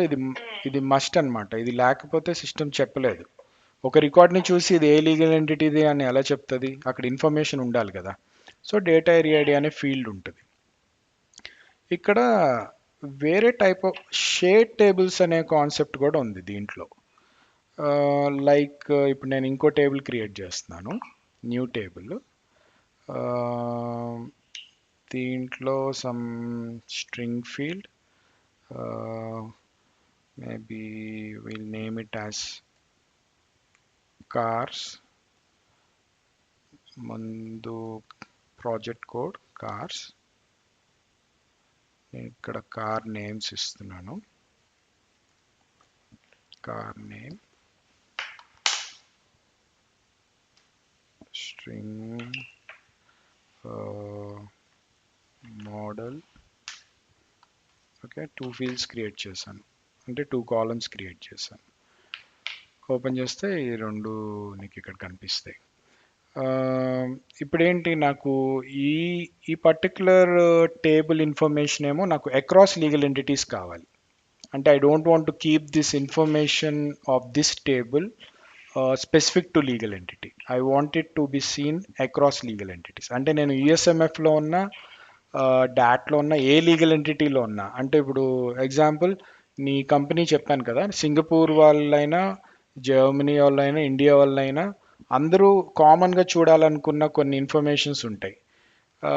Speaker 1: ఇది మస్ట్ అన్నమాట, ఇది లేకపోతే సిస్టమ్ చెప్పలేదు. ఒక రికార్డ్ని చూసి ఇది ఏ లీగల్ ఎంటిటీది అని ఎలా చెప్తుంది, అక్కడ ఇన్ఫర్మేషన్ ఉండాలి కదా. సో డేటా ఏరియా ఐడి అనే ఫీల్డ్ ఉంటుంది. ఇక్కడ వేరే టైప్ ఆఫ్ షేడ్ టేబుల్స్ అనే కాన్సెప్ట్ కూడా ఉంది దీంట్లో. లైక్ ఇప్పుడు నేను ఇంకో టేబుల్ క్రియేట్ చేస్తున్నాను, న్యూ టేబుల్. దీంట్లో some string field, maybe we'll name it as cars. ముందు ప్రాజెక్ట్ కోడ్ కార్స్, ఇక్కడ కార్ నేమ్స్ ఇస్తున్నాను. Car name string model. Okay, 2 fields create చేశాను, అంటే 2 కాలమ్స్ క్రియేట్ చేశాను. ఓపెన్ చేస్తే ఈ రెండు నీకు ఇక్కడ కనిపిస్తాయి. ఆ, ఇప్పుడేంటి నాకు ఈ ఈ పర్టికులర్ టేబుల్ ఇన్ఫర్మేషన్ ఏమో నాకు అక్రాస్ లీగల్ ఎంటిటీస్ కావాలి. అంటే I don't want to keep this information of this table specific to legal entity. I want it to be seen across legal entities. అంటే నేను యుఎస్ఎంఎఫ్లో ఉన్న డాట్లో ఉన్న ఏ లీగల్ ఎంటిటీలో ఉన్నా, అంటే ఇప్పుడు ఎగ్జాంపుల్ నీ కంపెనీ చెప్పాను కదా, సింగపూర్ వాళ్ళైనా జర్మనీ వాళ్ళైనా ఇండియా వాళ్ళైనా అందరూ కామన్గా చూడాలనుకున్న కొన్ని ఇన్ఫర్మేషన్స్ ఉంటాయి. ఆ,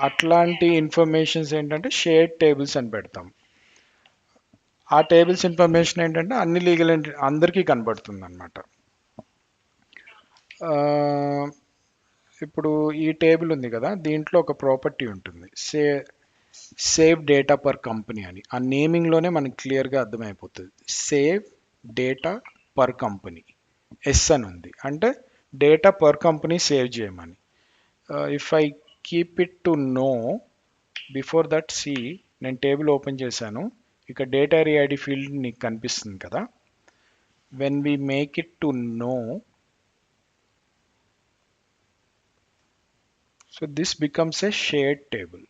Speaker 1: అట్లాంటి ఇన్ఫర్మేషన్స్ ఏంటంటే షేర్డ్ టేబుల్స్ అని పెడతాం. ఆ టేబుల్స్ ఇన్ఫర్మేషన్ ఏంటంటే అన్ని లీగల్ ఎంటిటీ అందరికీ కనబడుతుంది అనమాట. ఇప్పుడు ఈ టేబుల్ ఉంది కదా, దీంట్లో ఒక ప్రాపర్టీ ఉంటుంది, సేవ్ డేటా పర్ కంపెనీ అని. ఆ నేమింగ్లోనే మనకి క్లియర్గా అర్థమైపోతుంది. Save data per company, yes అని ఉంది అంటే డేటా పర్ కంపెనీ సేవ్ చేయమని. If I keep it to no, before that see, నేను టేబుల్ ఓపెన్ చేశాను, ఇక డేటా రీఐడి ఫీల్డ్ నీకు కనిపిస్తుంది కదా. When we make it to no, so this becomes a shared table.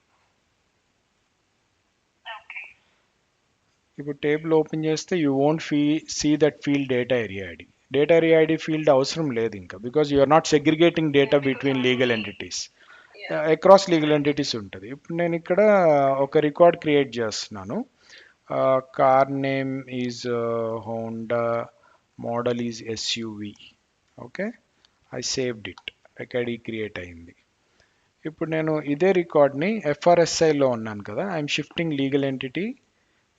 Speaker 1: ఇప్పుడు టేబుల్ ఓపెన్ చేస్తే you won't see that field data area ID. Data area ID field అవసరం లేదు ఇంకా, because you are not segregating data between legal entities. Across legal entities ఉంటుంది. ఇప్పుడు నేను ఇక్కడ ఒక రికార్డ్ క్రియేట్ చేస్తున్నాను. Car name is Honda, model is SUV. Okay, I saved it, record create అయింది. ఇప్పుడు నేను ఇదే రికార్డ్ని ఎఫ్ఆర్ఎస్ఐలో ఉన్నాను కదా, I'm shifting legal entity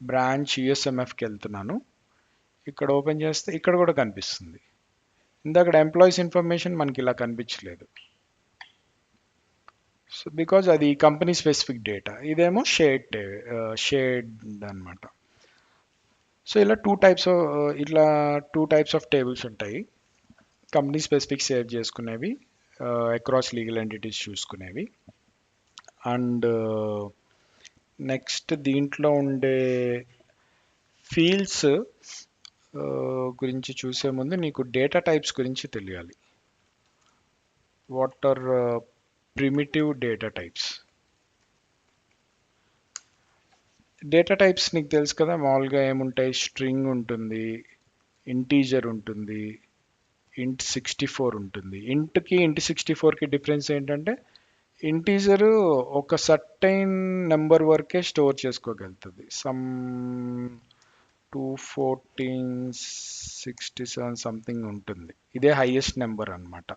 Speaker 1: branch యుఎస్ఎంఎఫ్కి వెళ్తున్నాను. ఇక్కడ ఓపెన్ చేస్తే ఇక్కడ కూడా కనిపిస్తుంది. ఇందాక ఎంప్లాయీస్ ఇన్ఫర్మేషన్ మనకి ఇలా కనిపించలేదు. సో బికాజ్ అది కంపెనీ స్పెసిఫిక్ డేటా, ఇదేమో షేర్డ్ అనమాట. సో ఇలా టూ టైప్స్ ఆఫ్ టేబుల్స్ ఉంటాయి. కంపెనీ స్పెసిఫిక్ సేవ్ చేసుకునేవి, అక్రాస్ లీగల్ ఎంటిటీస్ చూసుకునేవి. అండ్ నెక్స్ట్ దీంట్లో ఉండే ఫీల్డ్స్ గురించి చూసే ముందు నీకు డేటా టైప్స్ గురించి తెలియాలి. What are primitive data types? Data types నీకు తెలుసు కదా, మామూలుగా ఏముంటాయి, స్ట్రింగ్ ఉంటుంది, ఇంటీజర్ ఉంటుంది, ఇంట్ 64 ఉంటుంది. ఇంట్కి ఇంట్ 64కి డిఫరెన్స్ ఏంటంటే ఇంటీజరు ఒక సర్టైన్ నెంబర్ వరకే స్టోర్ చేసుకోగలుగుతుంది. 21467 సంథింగ్ ఉంటుంది, ఇదే హైయెస్ట్ నెంబర్ అనమాట.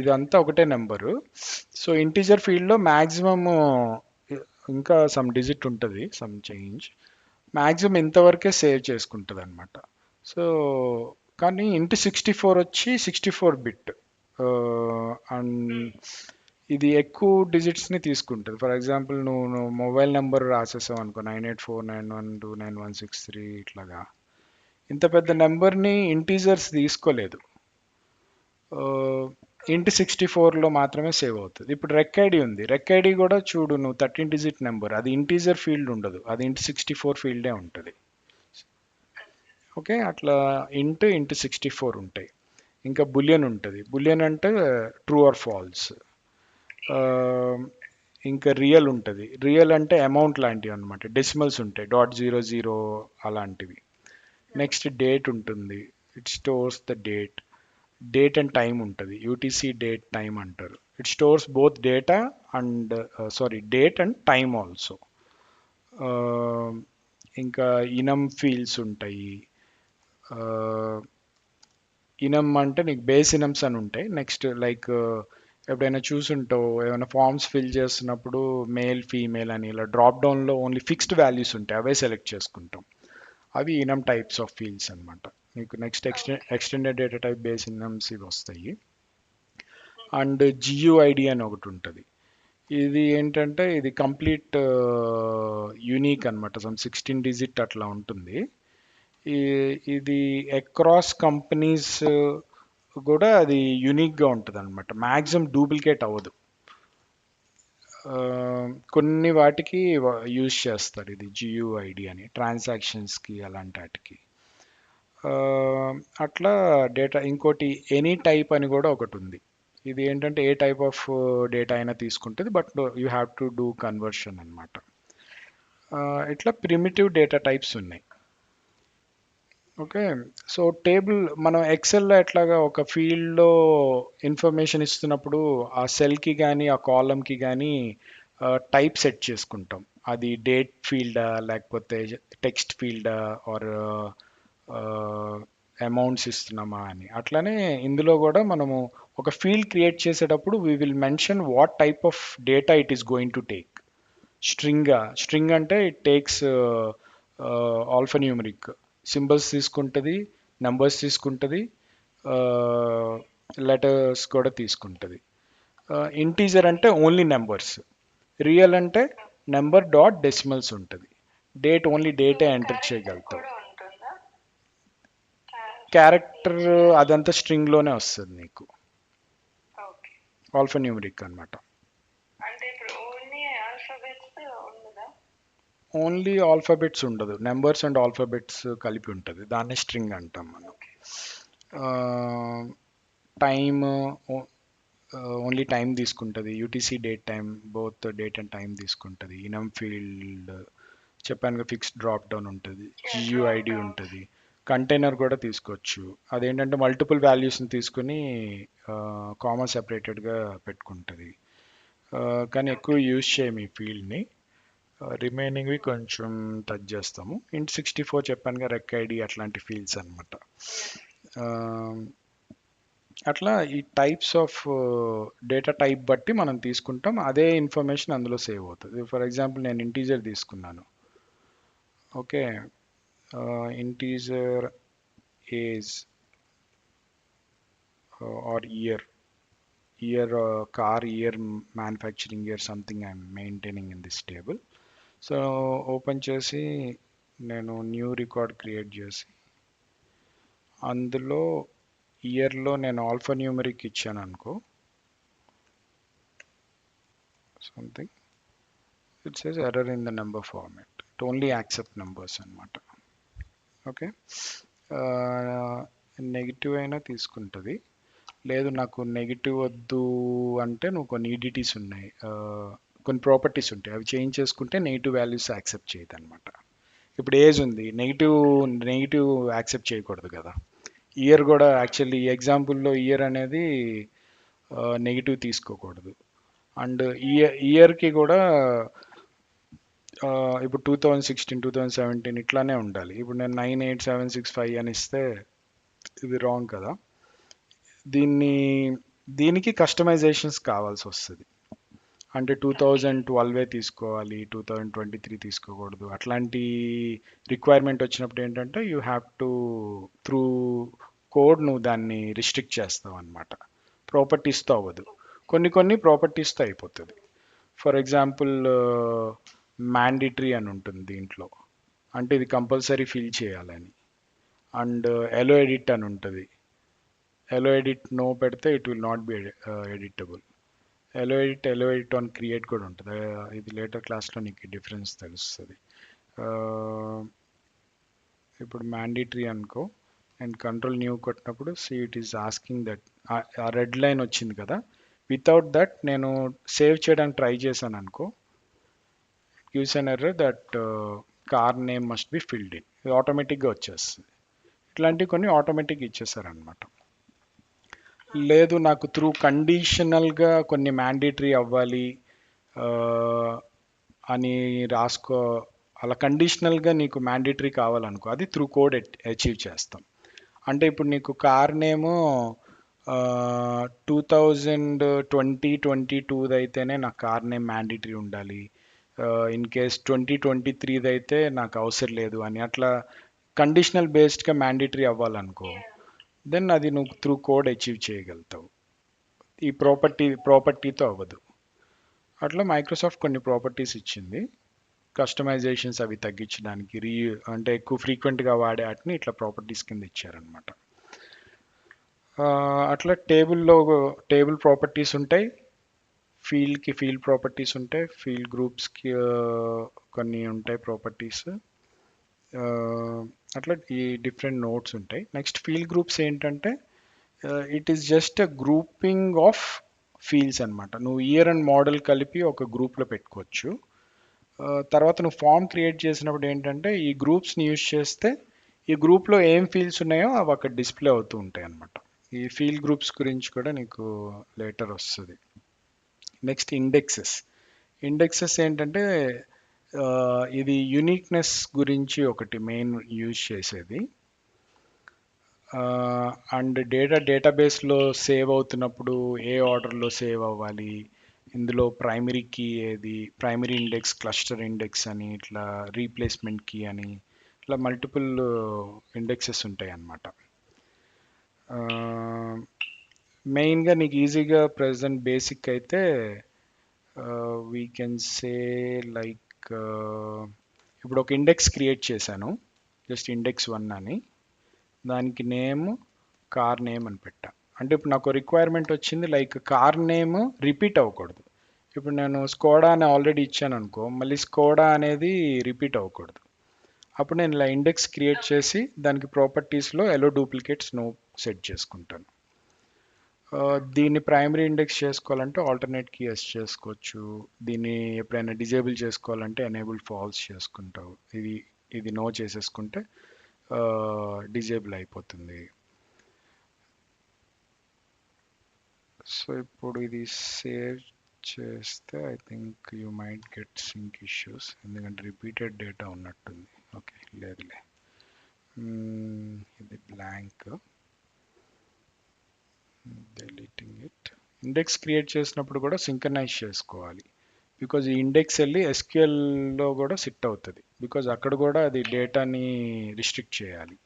Speaker 1: ఇదంతా ఒకటే నెంబరు. సో ఇంటీజర్ ఫీల్డ్లో మ్యాక్సిమమ్ ఇంకా సమ్ డిజిట్ ఉంటుంది, సమ్ చేంజ్, మ్యాక్సిమం ఇంతవరకే సేవ్ చేసుకుంటుంది అనమాట. సో కానీ ఇంటి 64 వచ్చి 64 బిట్, అండ్ ఇది ఎక్కువ డిజిట్స్ని తీసుకుంటుంది. ఫర్ ఎగ్జాంపుల్ నువ్వు మొబైల్ నెంబర్ రాసేసావు అనుకో, 9849129163 ఇట్లాగా, ఇంత పెద్ద నెంబర్ని ఇంటీజర్స్ తీసుకోలేదు, ఇంటి 64లో మాత్రమే సేవ్ అవుతుంది. ఇప్పుడు రెక్ ఐడి ఉంది, రెక్ ఐడి కూడా చూడు, నువ్వు 13 డిజిట్ నెంబర్, అది ఇంటీజర్ ఫీల్డ్ ఉండదు, అది ఇంటి 64 ఫీల్డే ఉంటుంది. ఓకే, అట్లా ఇంటి 64 ఉంటాయి. ఇంకా బులియన్ ఉంటుంది, బులియన్ అంటే ట్రూ ఆర్ ఫాల్స్. ఇంకా రియల్ ఉంటుంది, రియల్ అంటే అమౌంట్ లాంటివి అనమాట, డెసిమల్స్ ఉంటాయి, .00 అలాంటివి. నెక్స్ట్ డేట్ ఉంటుంది, it stores the date. Date and time ఉంటుంది, యూటీసీ డేట్ టైం అంటారు. It stores both data and date and time also. ఇంకా ఇనమ్ ఫీల్డ్స్ ఉంటాయి. ఇనమ్ అంటే నీకు బేస్ ఇనమ్స్ అని ఉంటాయి. నెక్స్ట్ లైక్ ఎప్పుడైనా చూసుంటావు, ఏమైనా ఫామ్స్ ఫిల్ చేస్తున్నప్పుడు మేల్ ఫీమేల్ అని ఇలా డ్రాప్ డౌన్లో ఓన్లీ ఫిక్స్డ్ వాల్యూస్ ఉంటాయి, అవే సెలెక్ట్ చేసుకుంటాం. అవి ఇనమ్ టైప్స్ ఆఫ్ ఫీల్డ్స్ అనమాట. మీకు next extended data type base enums ఇవి వస్తాయి. అండ్ జియుఐడి అని ఒకటి ఉంటుంది. ఇది ఏంటంటే ఇది కంప్లీట్ యూనిక్ అనమాట, సమ్ 16 డిజిట్ అట్లా ఉంటుంది. ఇది అక్రాస్ కంపెనీస్ కూడా అది యూనిక్గా ఉంటుంది అనమాట, మ్యాక్సిమం డూప్లికేట్ అవ్వదు. కొన్ని వాటికి యూజ్ చేస్తారు ఇది జియుఐడి అని, ట్రాన్సాక్షన్స్కి అలాంటి వాటికి. అట్లా డేటా ఇంకోటి ఎనీ టైప్ అని కూడా ఒకటి ఉంది. ఇది ఏంటంటే ఏ టైప్ ఆఫ్ డేటా అయినా తీసుకుంటుంది, but you have to do conversion అనమాట. ఇట్లా ప్రిమిటివ్ డేటా టైప్స్ ఉన్నాయి. ఓకే, సో టేబుల్ మనం ఎక్సెల్లో ఎట్లాగా ఒక ఫీల్డ్లో ఇన్ఫర్మేషన్ ఇస్తున్నప్పుడు ఆ సెల్కి కానీ ఆ కాలమ్కి కానీ టైప్ సెట్ చేసుకుంటాం. అది డేట్ ఫీల్డా లేకపోతే టెక్స్ట్ ఫీల్డా ఆర్ అమౌంట్స్ ఇస్తున్నామా అని. అట్లానే ఇందులో కూడా మనము ఒక ఫీల్డ్ క్రియేట్ చేసేటప్పుడు we will mention what type of data it is going to take. String అంటే ఇట్ టేక్స్ ఆల్ఫాన్యూమరిక్ సింబల్స్ తీసుకుంటుంది, నెంబర్స్ తీసుకుంటుంది, లెటర్స్ కూడా తీసుకుంటుంది. ఇంటీజర్ అంటే ఓన్లీ నెంబర్స్, రియల్ అంటే నెంబర్ డాట్ డెసిమల్స్ ఉంటుంది, డేట్ ఓన్లీ డేటే ఎంటర్ చేయగలుగుతాం. క్యారెక్టర్ అదంతా స్ట్రింగ్లోనే వస్తుంది నీకు, ఆల్ఫాన్యూమరిక్ అనమాట. ఓన్లీ ఆల్ఫాబెట్స్ ఉండదు, నెంబర్స్ అండ్ ఆల్ఫాబెట్స్ కలిపి ఉంటుంది, దాన్ని స్ట్రింగ్ అంటాం మనం. టైమ్ ఓన్లీ టైం తీసుకుంటుంది, UTC date time, both date and time తీసుకుంటుంది. ఇనమ్ ఫీల్డ్ చెప్పాను, ఫిక్స్డ్ డ్రాప్ డౌన్ ఉంటుంది, జియుఐడి ఉంటుంది. కంటైనర్ కూడా తీసుకోవచ్చు, అదేంటంటే మల్టిపుల్ వాల్యూస్ని తీసుకుని కామా సెపరేటెడ్గా పెట్టుకుంటుంది. కానీ ఎక్కువ యూజ్ చేయము ఈ ఫీల్డ్ని, రిమైనింగ్వి కొంచెం టచ్ చేస్తాము. ఇంట్ 64 చెప్పానుగా, రెక్ ఐడి అట్లాంటి ఫీల్డ్స్ అనమాట. అట్లా ఈ టైప్స్ ఆఫ్ డేటా టైప్ బట్టి మనం తీసుకుంటాం, అదే ఇన్ఫర్మేషన్ అందులో సేవ్ అవుతుంది. ఫర్ ఎగ్జాంపుల్ నేను ఇంటీజర్ తీసుకున్నాను. Okay, integer age or year car year, manufacturing year, something I'm maintaining in this table. So open చేసి నేను న్యూ రికార్డ్ క్రియేట్ చేసి అందులో ఇయర్లో నేను ఆల్ఫాన్యూమరిక్ ఇచ్చాను అనుకో, something it says error in the number format, it only accept numbers అనమాట. ఓకే, నెగిటివ్ అయినా తీసుకుంటుంది, లేదు నాకు నెగిటివ్ వద్దు అంటే నువ్వు కొన్ని ఈడిటీస్ ఉన్నాయి, కొన్ని ప్రాపర్టీస్ ఉంటాయి, అవి చేంజ్ చేసుకుంటే నెగిటివ్ వాల్యూస్ యాక్సెప్ట్ చేయదు అనమాట. ఇప్పుడు ఏజ్ ఉంది, నెగిటివ్ యాక్సెప్ట్ చేయకూడదు కదా. ఇయర్ కూడా యాక్చువల్లీ ఈ ఎగ్జాంపుల్లో ఇయర్ అనేది నెగిటివ్ తీసుకోకూడదు. అండ్ ఇయర్కి కూడా ఇప్పుడు 2016 2017 ఇట్లానే ఉండాలి. ఇప్పుడు నేను 98765 అని ఇస్తే ఇది రాంగ్ కదా. దీనికి కస్టమైజేషన్స్ కావాల్సి వస్తుంది, అంటే 2012 తీసుకోవాలి, 2023 తీసుకోకూడదు. అట్లాంటి రిక్వైర్మెంట్ వచ్చినప్పుడు ఏంటంటే you have to through code నువ్వు దాన్ని రిస్ట్రిక్ట్ చేస్తావు అనమాట. ప్రాపర్టీస్తో అవ్వదు, కొన్ని ప్రాపర్టీస్తో అయిపోతుంది. ఫర్ ఎగ్జాంపుల్ మ్యాండిటరీ అని ఉంటుంది దీంట్లో, అంటే ఇది కంపల్సరీ ఫిల్ చేయాలని. అండ్ ఎలో ఎడిట్ అని ఉంటుంది, ఎలో ఎడిట్ నో పెడితే it will not be editable. Allow edit on create కూడా ఉంటుంది, ఇది లేటర్ క్లాస్లో నీకు డిఫరెన్స్ తెలుస్తుంది. ఇప్పుడు మ్యాండిటరీ అనుకో, అండ్ కంట్రోల్ న్యూ కొట్టినప్పుడు ఇట్ ఈస్ ఆస్కింగ్ దట్, ఆ రెడ్ లైన్ వచ్చింది కదా, వితౌట్ దట్ నేను సేవ్ చేయడానికి ట్రై చేశాను అనుకో, gives an error that car name must be filled in, ఇది ఆటోమేటిక్గా వచ్చేస్తుంది. ఇట్లాంటివి కొన్ని ఆటోమేటిక్గా ఇచ్చేసారనమాట. లేదు నాకు త్రూ కండిషనల్గా కొన్ని మ్యాండేటరీ అవ్వాలి అని రాసుకో, అలా కండిషనల్గా నీకు మ్యాండేటరీ కావాలనుకో, అది త్రూ కోడ్ అచీవ్ చేస్తాం. అంటే ఇప్పుడు నీకు కార్ నేము 2022 అయితేనే నాకు కార్ నేమ్ మ్యాండేటరీ ఉండాలి, ఇన్ కేస్ 2023 అయితే నాకు అవసరం లేదు అని, అట్లా కండిషనల్ బేస్డ్గా మ్యాండేటరీ అవ్వాలనుకో, దెన్ అది నువ్వు త్రూ కోడ్ అచీవ్ చేయగలుగుతావు, ఈ ప్రాపర్టీతో అవ్వదు. అట్లా మైక్రోసాఫ్ట్ కొన్ని ప్రాపర్టీస్ ఇచ్చింది, కస్టమైజేషన్స్ అవి తగ్గించడానికి, అంటే ఎక్కువ ఫ్రీక్వెంట్గా వాడే వాటిని ఇట్లా ప్రాపర్టీస్ కింద ఇచ్చారనమాట. అట్లా టేబుల్ ప్రాపర్టీస్ ఉంటాయి, ఫీల్డ్కి ఫీల్డ్ ప్రాపర్టీస్ ఉంటాయి, ఫీల్డ్ గ్రూప్స్కి కొన్ని ఉంటాయి ప్రాపర్టీస్. అట్లా ఈ డిఫరెంట్ నోట్స్ ఉంటాయి. నెక్స్ట్ ఫీల్డ్ గ్రూప్స్ ఏంటంటే it is just a grouping of fields అనమాట. నువ్వు ఇయర్ అండ్ మోడల్ కలిపి ఒక గ్రూప్లో పెట్టుకోవచ్చు. తర్వాత నువ్వు ఫామ్ క్రియేట్ చేసినప్పుడు ఏంటంటే ఈ గ్రూప్స్ని యూజ్ చేస్తే ఈ గ్రూప్లో ఏం ఫీల్డ్స్ ఉన్నాయో అవి అక్కడ డిస్ప్లే అవుతూ ఉంటాయి అనమాట. ఈ ఫీల్డ్ గ్రూప్స్ గురించి కూడా నీకు లేటర్ వస్తుంది. నెక్స్ట్ ఇండెక్సెస్ ఏంటంటే ఇది యూనిక్నెస్ గురించి ఒకటి మెయిన్ యూజ్ చేసేది. అండ్ డేటాబేస్లో సేవ్ అవుతున్నప్పుడు ఏ ఆర్డర్లో సేవ్ అవ్వాలి, ఇందులో ప్రైమరీ కీ ఏది, ప్రైమరీ ఇండెక్స్, క్లస్టర్ ఇండెక్స్ అని, ఇట్లా రీప్లేస్మెంట్ కీ అని, ఇట్లా మల్టిపుల్ ఇండెక్సెస్ ఉంటాయి అన్నమాట. మెయిన్గా నీకు ఈజీగా ప్రజెంట్ బేసిక్ అయితే వీ కెన్ సే లైక్ ఇప్పుడు ఒక ఇండెక్స్ క్రియేట్ చేశాను, జస్ట్ ఇండెక్స్ 1 అని, దానికి నేమ్ కార్ నేమ్ అని పెట్టా. అంటే ఇప్పుడు నాకు రిక్వైర్మెంట్ వచ్చింది లైక్ కార్ నేమ్ రిపీట్ అవ్వకూడదు. ఇప్పుడు నేను స్కోడా అని ఆల్రెడీ ఇచ్చాను అనుకో, మళ్ళీ స్కోడా అనేది రిపీట్ అవ్వకూడదు. అప్పుడు నేను ఇలా ఇండెక్స్ క్రియేట్ చేసి దానికి ప్రాపర్టీస్లో ఎలో డూప్లికేట్స్ నో సెట్ చేసుకుంటాను. దీన్ని ప్రైమరీ ఇండెక్స్ చేసుకోవాలంటే ఆల్టర్నేట్ కీ ఎస్ చేసుకోవచ్చు. దీన్ని ఎప్పుడైనా డిజేబుల్ చేసుకోవాలంటే ఎనేబుల్ ఫాల్స్ చేసుకుంటావు. ఇది నో చేసేసుకుంటే డిజేబుల్ అయిపోతుంది. సో ఇప్పుడు ఇది సేవ్ చేస్తే I think you might get sync issues, ఎందుకంటే రిపీటెడ్ డేటా ఉన్నట్టుంది. ఓకే, లేదులే, ఇది blank, deleting it. Index create చేసినప్పుడు కూడా సింక్రనైజ్ చేసుకోవాలి, బికాజ్ ఈ ఇండెక్స్ వెళ్ళి ఎస్క్యూఎల్లో కూడా సిట్ అవుతుంది, బికాజ్ అక్కడ కూడా అది డేటాని రిస్ట్రిక్ట్ చేయాలి.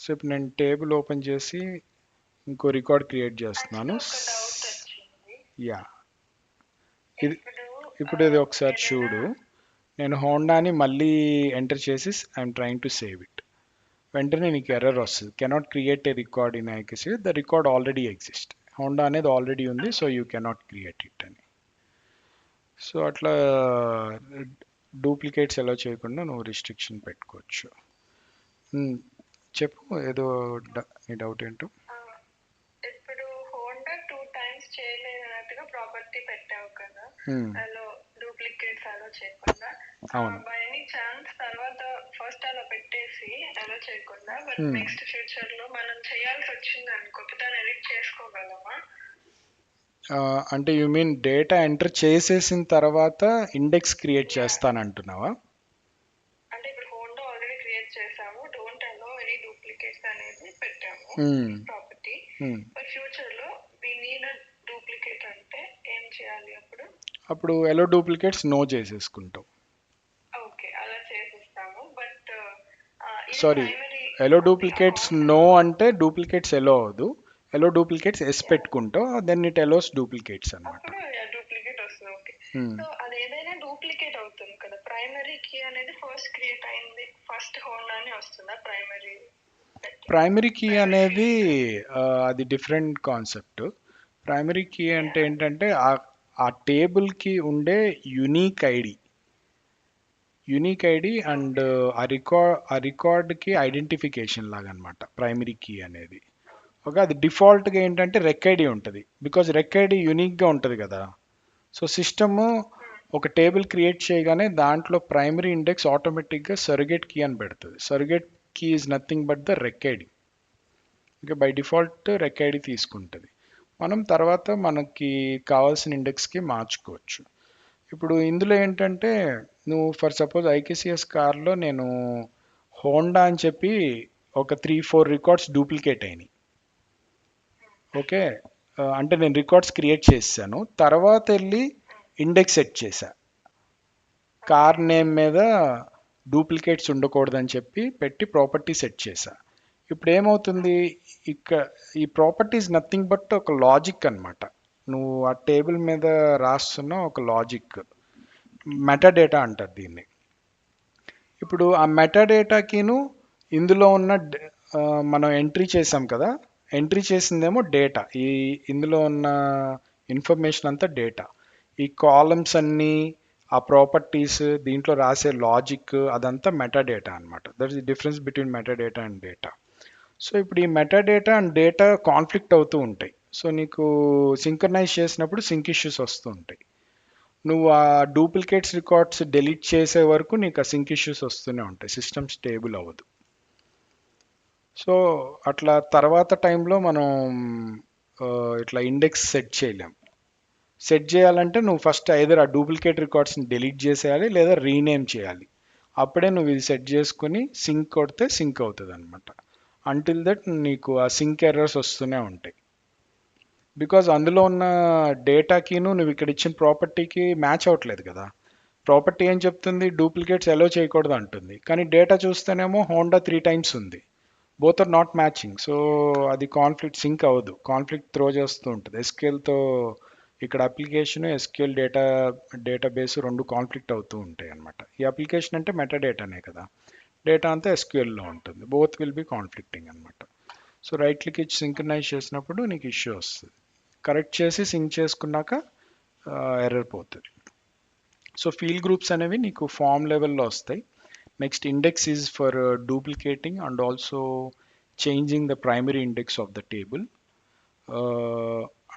Speaker 1: సో ఇప్పుడు నేను టేబుల్ ఓపెన్ చేసి ఇంకో రికార్డ్ క్రియేట్ చేస్తున్నాను. యా, ఇప్పుడు ఇది ఒకసారి చూడు. నేను హోండాని మళ్ళీ ఎంటర్ చేసి I'm trying to save it. వెంటనే నీకు ఎర్రర్ వస్తుంది, cannot create a record in IKC, the record already exist. Honda అనేది ఆల్రెడీ ఉంది, so you cannot create it అని. సో అట్లా డూప్లికేట్స్ ఎలా చేయకుండా నువ్వు రిస్ట్రిక్షన్ పెట్టుకోవచ్చు. చెప్పు, ఏదో నీ డౌట్ ఏంటో.
Speaker 2: ఇప్పుడు హోండా 2 టైమ్స్ చేయలేనట్టుగా ప్రాపర్టీ పెట్టావు కదా, అలో డూప్లికేట్స్ అలో చేయకుండా. బై ఎనీ ఛాన్స్ తర్వాత ఫస్ట్ అలా పెట్టేసి అలో చేయకుండా, బట్ నెక్స్ట్ ఫ్యూచర్ లో మనం చేయాల్సి వచ్చింది అనుకో, దాన్ని ఎడిట్ చేసుకోగలమా?
Speaker 1: అంటే యు మీన్ డేటా ఎంటర్ చేసేసిన తర్వాత ఇండెక్స్ క్రియేట్ చేస్తానంటున్నావా?
Speaker 2: అంటే ఇప్పుడు హోండా ఆల్రెడీ క్రియేట్ చేసాము, డోంట్ అలో ఎనీ డూప్లికేట్స్ అనేది పెట్టాము ప్రాపర్టీ. బట్ ఫ్యూచర్ లో వి నీడ్ అ డూప్లికేట్ అంటే ఏం చేయాలి అప్పుడు?
Speaker 1: అప్పుడు ఎలో డూప్లికేట్స్ నో చేసేసుకుంటాం.
Speaker 2: ఓకే, అలా చేసేస్తాము. But
Speaker 1: sorry, allow duplicates no అంటే డూప్లికేట్స్ ఎలో అవ్వదు, ఎలో డూప్లికేట్స్ ఎస్ పెట్టుకుంటాం, దెన్ ఇట్ ఎలోస్ డూప్లికేట్స్ అన్నమాట.
Speaker 2: డూప్లికేట్ వస్తుంది. ఓకే, సో అది ఏదైనా డూప్లికేట్ అవుతుంది కదా. ప్రైమరీ కీ అనేది ఫస్ట్ క్రియేట్ అయింది, ఫస్ట్ హోండానే వస్తుందా ప్రైమరీ?
Speaker 1: ప్రైమరీ కీ అనేది అది డిఫరెంట్ కాన్సెప్ట్. ప్రైమరీ కీ అంటే ఏంటంటే ఆ టేబుల్కి ఉండే యునీక్ ఐడి అండ్ ఆ రికార్డ్కి ఐడెంటిఫికేషన్ లాగా అనమాట ప్రైమరీ కీ అనేది. ఓకే, అది డిఫాల్ట్గా ఏంటంటే రెక్ ఐడి ఉంటుంది, బికాజ్ రెక్ ఐడి యూనిక్గా ఉంటుంది కదా. సో సిస్టము ఒక టేబుల్ క్రియేట్ చేయగానే దాంట్లో ప్రైమరీ ఇండెక్స్ ఆటోమేటిక్గా సర్గేట్ కీ అని పెడుతుంది. Surrogate key is nothing but the rec ID. Okay, by default rec ID తీసుకుంటుంది. మనం తర్వాత మనకి కావాల్సిన ఇండెక్స్కి మార్చుకోవచ్చు. ఇప్పుడు ఇందులో ఏంటంటే నువ్వు ఫర్ సపోజ్ ఐకేసిఎస్ కార్లో నేను హోండా అని చెప్పి ఒక 3-4 రికార్డ్స్ డూప్లికేట్ అయినాయి. ఓకే, అంటే నేను రికార్డ్స్ క్రియేట్ చేశాను, తర్వాత వెళ్ళి ఇండెక్స్ సెట్ చేశా, కార్ నేమ్ మీద డూప్లికేట్స్ ఉండకూడదని చెప్పి పెట్టి ప్రాపర్టీ సెట్ చేశా. ఇప్పుడు ఏమవుతుంది, ఈ ప్రాపర్టీస్ నథింగ్ బట్ ఒక లాజిక్ అనమాట. నువ్వు ఆ టేబుల్ మీద రాస్తున్న ఒక లాజిక్, మెటాడేటా అంటారు దీన్ని. ఇప్పుడు ఆ మెటాడేటాకిను ఇందులో ఉన్న మనం ఎంట్రీ చేసాం కదా, ఎంట్రీ చేసిందేమో డేటా. ఇందులో ఉన్న ఇన్ఫర్మేషన్ అంతా డేటా. ఈ కాలమ్స్ అన్నీ, ఆ ప్రాపర్టీస్, దీంట్లో రాసే లాజిక్, అదంతా మెటా డేటా అనమాట. That is the difference between meta data and data. So ఇప్పుడు ఈ meta data and data conflict అవుతూ ఉంటాయి. సో నీకు సింక్రనైజ్ చేసినప్పుడు సింక్ ఇష్యూస్ వస్తూ ఉంటాయి. నువ్వు ఆ డూప్లికేట్స్ రికార్డ్స్ డెలీట్ చేసే వరకు నీకు ఆ సింక్ ఇష్యూస్ వస్తూనే ఉంటాయి, సిస్టమ్ స్టేబుల్ అవ్వదు. సో అట్లా తర్వాత టైంలో మనం ఇట్లా ఇండెక్స్ సెట్ చేయలేం. సెట్ చేయాలంటే నువ్వు ఫస్ట్ ఐదర్ ఆ డూప్లికేట్ రికార్డ్స్ని డెలీట్ చేసేయాలి, లేదా రీనేమ్ చేయాలి. అప్పుడే నువ్వు ఇది సెట్ చేసుకుని సింక్ కొడితే సింక్ అవుతుంది అనమాట. అంటిల్ దట్ నీకు ఆ సింక్ ఎర్రర్స్ వస్తూనే ఉంటాయి. బికాజ్ అందులో ఉన్న డేటాకిను నువ్వు ఇక్కడ ఇచ్చిన ప్రాపర్టీకి మ్యాచ్ అవ్వట్లేదు కదా. ప్రాపర్టీ ఏం చెప్తుంది, డూప్లికేట్స్ ఎలో చేయకూడదు అంటుంది, కానీ డేటా చూస్తేనేమో హోండా 3 times ఉంది. Both are not matching. So అది కాన్ఫ్లిక్ట్ సింక్ అవ్వదు, కాన్ఫ్లిక్ట్ త్రో చేస్తూ ఉంటుంది. ఎస్క్యూఎల్తో ఇక్కడ అప్లికేషన్, ఎస్క్యూఎల్ డేటాబేస్ రెండు కాన్ఫ్లిక్ట్ అవుతూ ఉంటాయి అనమాట. ఈ అప్లికేషన్ అంటే మెటా డేటానే కదా, డేటా అంతా ఎస్క్యూఎల్లో ఉంటుంది. బోత్ విల్ బి కాన్ఫ్లిక్టింగ్ అనమాట. సో రైట్ క్లిక్ ఇచ్చి సింక్రనైజ్ చేసినప్పుడు నీకు ఇష్యూ వస్తుంది. కరెక్ట్ చేసి సింక్ చేసుకున్నాక ఎర్రర్ పోతుంది. సో ఫీల్డ్ గ్రూప్స్ అనేవి నీకు ఫామ్ లెవెల్లో వస్తాయి. Next index is for duplicating and also changing the primary index of the table.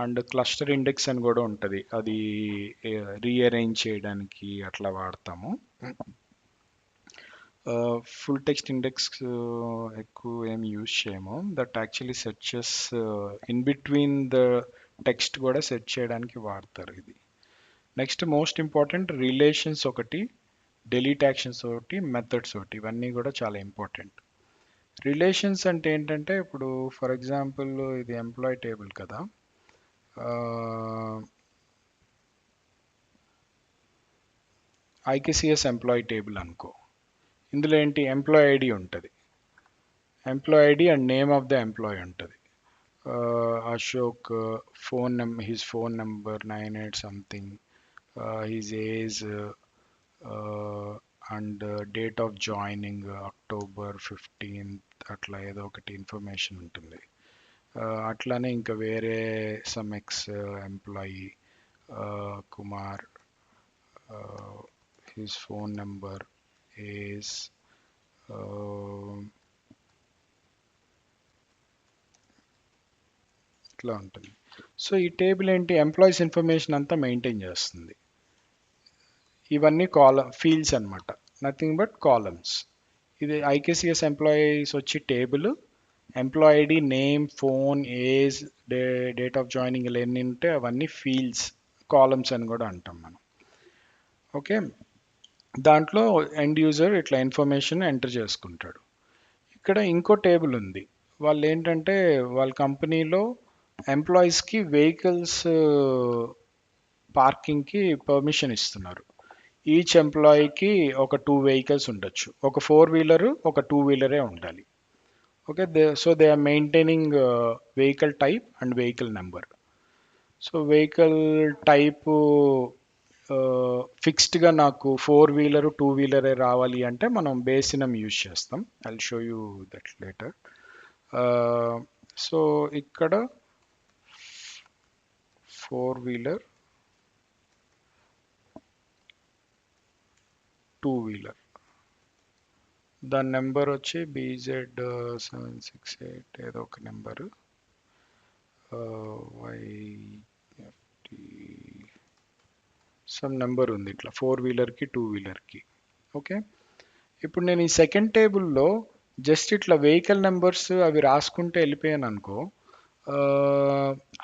Speaker 1: And cluster index అని కూడా ఉంటుంది, అది రీఅరేంజ్ చేయడానికి అట్లా వాడతాము. ఫుల్ టెక్స్ట్ ఇండెక్స్ ఎక్కువ ఏం యూజ్ చేయము. That actually searches in between the text కూడా సెట్ చేయడానికి వాడతారు ఇది. నెక్స్ట్ మోస్ట్ ఇంపార్టెంట్ రిలేషన్స్ ఒకటి, డెలీట్ యాక్షన్స్ ఒకటి, మెథడ్స్ ఒకటి, ఇవన్నీ కూడా చాలా ఇంపార్టెంట్. రిలేషన్స్ అంటే ఏంటంటే, ఇప్పుడు ఫర్ ఎగ్జాంపుల్ ఇది ఎంప్లాయ్ టేబుల్ కదా, ఐకేసిఎస్ ఎంప్లాయీ టేబుల్ అనుకో. ఇందులో ఏంటి, ఎంప్లాయ్ ఐడి ఉంటుంది, employee ID and name of the employee ఉంటుంది. Ashok, his phone number 98 something, his age, and date of joining October 15th, అట్లా ఏదో ఒకటి ఇన్ఫర్మేషన్ ఉంటుంది. అట్లానే ఇంకా వేరే some ex employee Kumar, his phone number is ఇట్లా ఉంటుంది. సో ఈ టేబుల్ ఏంటి, ఎంప్లాయీస్ ఇన్ఫర్మేషన్ అంతా మెయింటైన్ చేస్తుంది. ఇవన్నీ ఫీల్డ్స్ అనమాట, నథింగ్ బట్ కాలమ్స్. ఇది ఐకేసిఎస్ ఎంప్లాయీస్ వచ్చి table, employee ID, name, phone, age, date of joining, ఇలా ఎన్ని ఉంటే అవన్నీ ఫీల్డ్స్, కాలమ్స్ అని కూడా అంటాం మనం. ఓకే, దాంట్లో ఎండ్ యూజర్ ఇట్లా ఇన్ఫర్మేషన్ ఎంటర్ చేసుకుంటాడు. ఇక్కడ ఇంకో టేబుల్ ఉంది, వాళ్ళు ఏంటంటే వాళ్ళ కంపెనీలో ఎంప్లాయీస్కి వెహికల్స్ పార్కింగ్కి పర్మిషన్ ఇస్తున్నారు. ఈచ్ ఎంప్లాయీకి ఒక 2 vehicles ఉండొచ్చు, ఒక 4-wheeler, ఒక 2-wheeler ఉండాలి. Okay, so they are maintaining vehicle type and vehicle number. So vehicle type ఫిక్స్డ్గా నాకు 4-wheeler, 2-wheeler రావాలి అంటే మనం బేసినం యూజ్ చేస్తాం. I show you that later. So ఇక్కడ 4-wheeler, 2-wheeler, దాని నెంబర్ వచ్చి BZ768 ఏదో ఒక నెంబరు, YFT సమ్ నెంబర్ ఉంది ఇట్లా 4-wheelerకి 2-wheelerకి. ఓకే, ఇప్పుడు నేను ఈ సెకండ్ టేబుల్లో జస్ట్ ఇట్లా వెహికల్ నెంబర్స్ అవి రాసుకుంటే వెళ్ళిపోయాను అనుకో,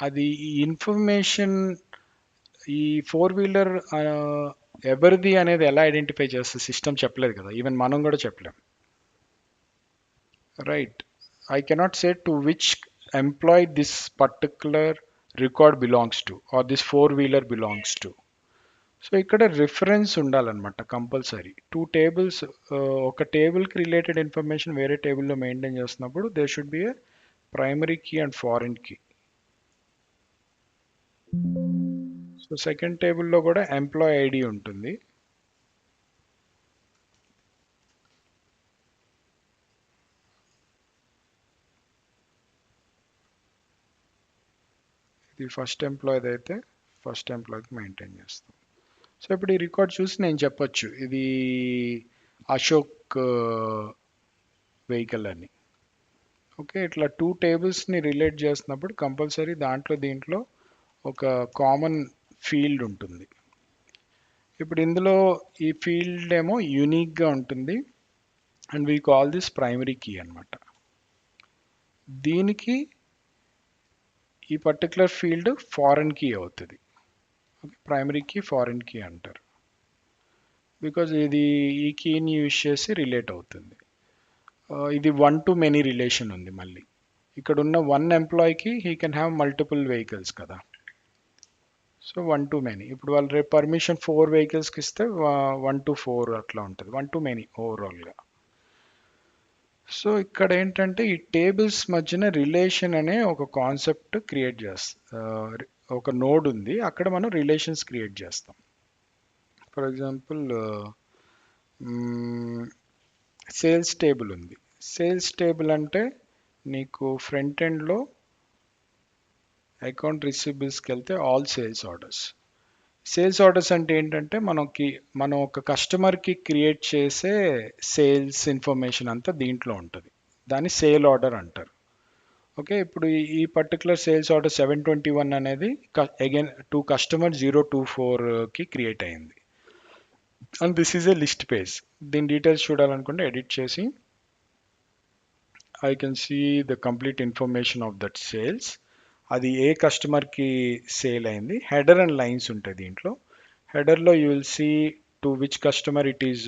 Speaker 1: అది ఈ ఇన్ఫర్మేషన్, ఈ 4-wheeler ఎవరిది అనేది ఎలా ఐడెంటిఫై చేస్తుంది, సిస్టమ్ చెప్పలేదు కదా, ఈవెన్ మనం కూడా చెప్పలేం. Right, I cannot say to which employee this particular record belongs to or this 4-wheeler belongs to. So ఇక్కడ రిఫరెన్స్ ఉండాలన్నమాట కంపల్సరీ. 2 టేబుల్స్, ఒక టేబుల్కి రిలేటెడ్ ఇన్ఫర్మేషన్ వేరే టేబుల్లో మెయింటైన్ చేస్తున్నప్పుడు there should be a primary key and foreign key. So second టేబుల్లో కూడా ఎంప్లాయ్ ఐడి ఉంటుంది, ఇది ఫస్ట్ ఎంప్లాయీది అయితే ఫస్ట్ ఎంప్లాయీకి మెయింటైన్ చేస్తాం. సో ఇప్పుడు ఈ రికార్డ్ చూసి నేను చెప్పొచ్చు ఇది అశోక్ వెహికల్ అని. ఓకే, ఇట్లా 2 టేబుల్స్ని రిలేట్ చేస్తున్నప్పుడు కంపల్సరీ దీంట్లో ఒక కామన్ ఫీల్డ్ ఉంటుంది. ఇప్పుడు ఇందులో ఈ ఫీల్డ్ ఏమో యూనిక్గా ఉంటుంది and we call this primary key అనమాట. దీనికి ఈ పర్టికులర్ ఫీల్డ్ ఫారెన్ కీ అవుతుంది. ప్రైమరీ కీ ఫారెన్ కీ అంటారు బికాజ్ ఇది ఈ కీని యూజ్ చేసి రిలేట్ అవుతుంది. ఇది 1 to many రిలేషన్ ఉంది. మళ్ళీ ఇక్కడ ఉన్న 1 ఎంప్లాయీకి he can have multiple vehicles కదా. So 1 to many. ఇప్పుడు వాళ్ళు రేపు పర్మిషన్ 4 వెహికల్స్కి ఇస్తే 1 to 4 అట్లా ఉంటుంది, 1 to many ఓవరాల్గా. సో ఇక్కడ ఏంటంటే ఈ టేబుల్స్ మధ్యన రిలేషన్ అనే ఒక కాన్సెప్ట్ క్రియేట్ చేస్తాం. ఒక నోడ్ ఉంది, అక్కడ మనం రిలేషన్స్ క్రియేట్ చేస్తాం. ఫర్ ఎగ్జాంపుల్ సేల్స్ టేబుల్ ఉంది. సేల్స్ టేబుల్ అంటే నీకు ఫ్రంట్ ఎండ్లో అకౌంట్ రిసీవబుల్స్కి వెళ్తే all sales orders. Sales orders అంటే ఏంటంటే మనం ఒక కస్టమర్కి క్రియేట్ చేసే సేల్స్ ఇన్ఫర్మేషన్ అంతా దీంట్లో ఉంటుంది. దాన్ని సేల్ ఆర్డర్ అంటారు. ఓకే, ఇప్పుడు ఈ పర్టికులర్ సేల్స్ ఆర్డర్ 721 అనేది అగైన్ టు కస్టమర్ 024కి క్రియేట్ అయింది. And this is a list page. దీని డీటెయిల్స్ చూడాలనుకుంటే ఎడిట్ చేసి I can see the complete information of that sales. అది ఏ కస్టమర్కి సేల్ అయింది. హెడర్ అండ్ లైన్స్ ఉంటాయి దీంట్లో. హెడర్లో you will see to which customer it is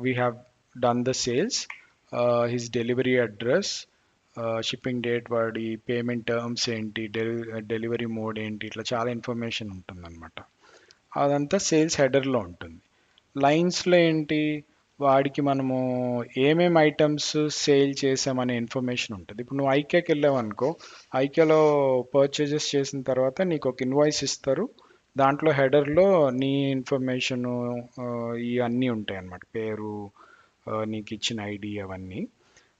Speaker 1: we have done the sales, his delivery address, shipping date, వాడి పేమెంట్ టర్మ్స్ ఏంటి, డెలివరీ మోడ్ ఏంటి, ఇట్లా చాలా ఇన్ఫర్మేషన్ ఉంటుందన్నమాట. అదంతా సేల్స్ హెడర్లో ఉంటుంది. లైన్స్లో ఏంటి, వాడికి మనము ఏమేమి ఐటమ్స్ సేల్ చేసామనే ఇన్ఫర్మేషన్ ఉంటుంది. ఇప్పుడు నువ్వు ఐక్యాకి వెళ్ళావు అనుకో, ఐక్యాలో పర్చేజెస్ చేసిన తర్వాత నీకు ఒక ఇన్వాయిస్ ఇస్తారు. దాంట్లో హెడర్లో నీ ఇన్ఫర్మేషను ఇవన్నీ ఉంటాయి అన్నమాట, పేరు, నీకు ఇచ్చిన ఐడి అవన్నీ.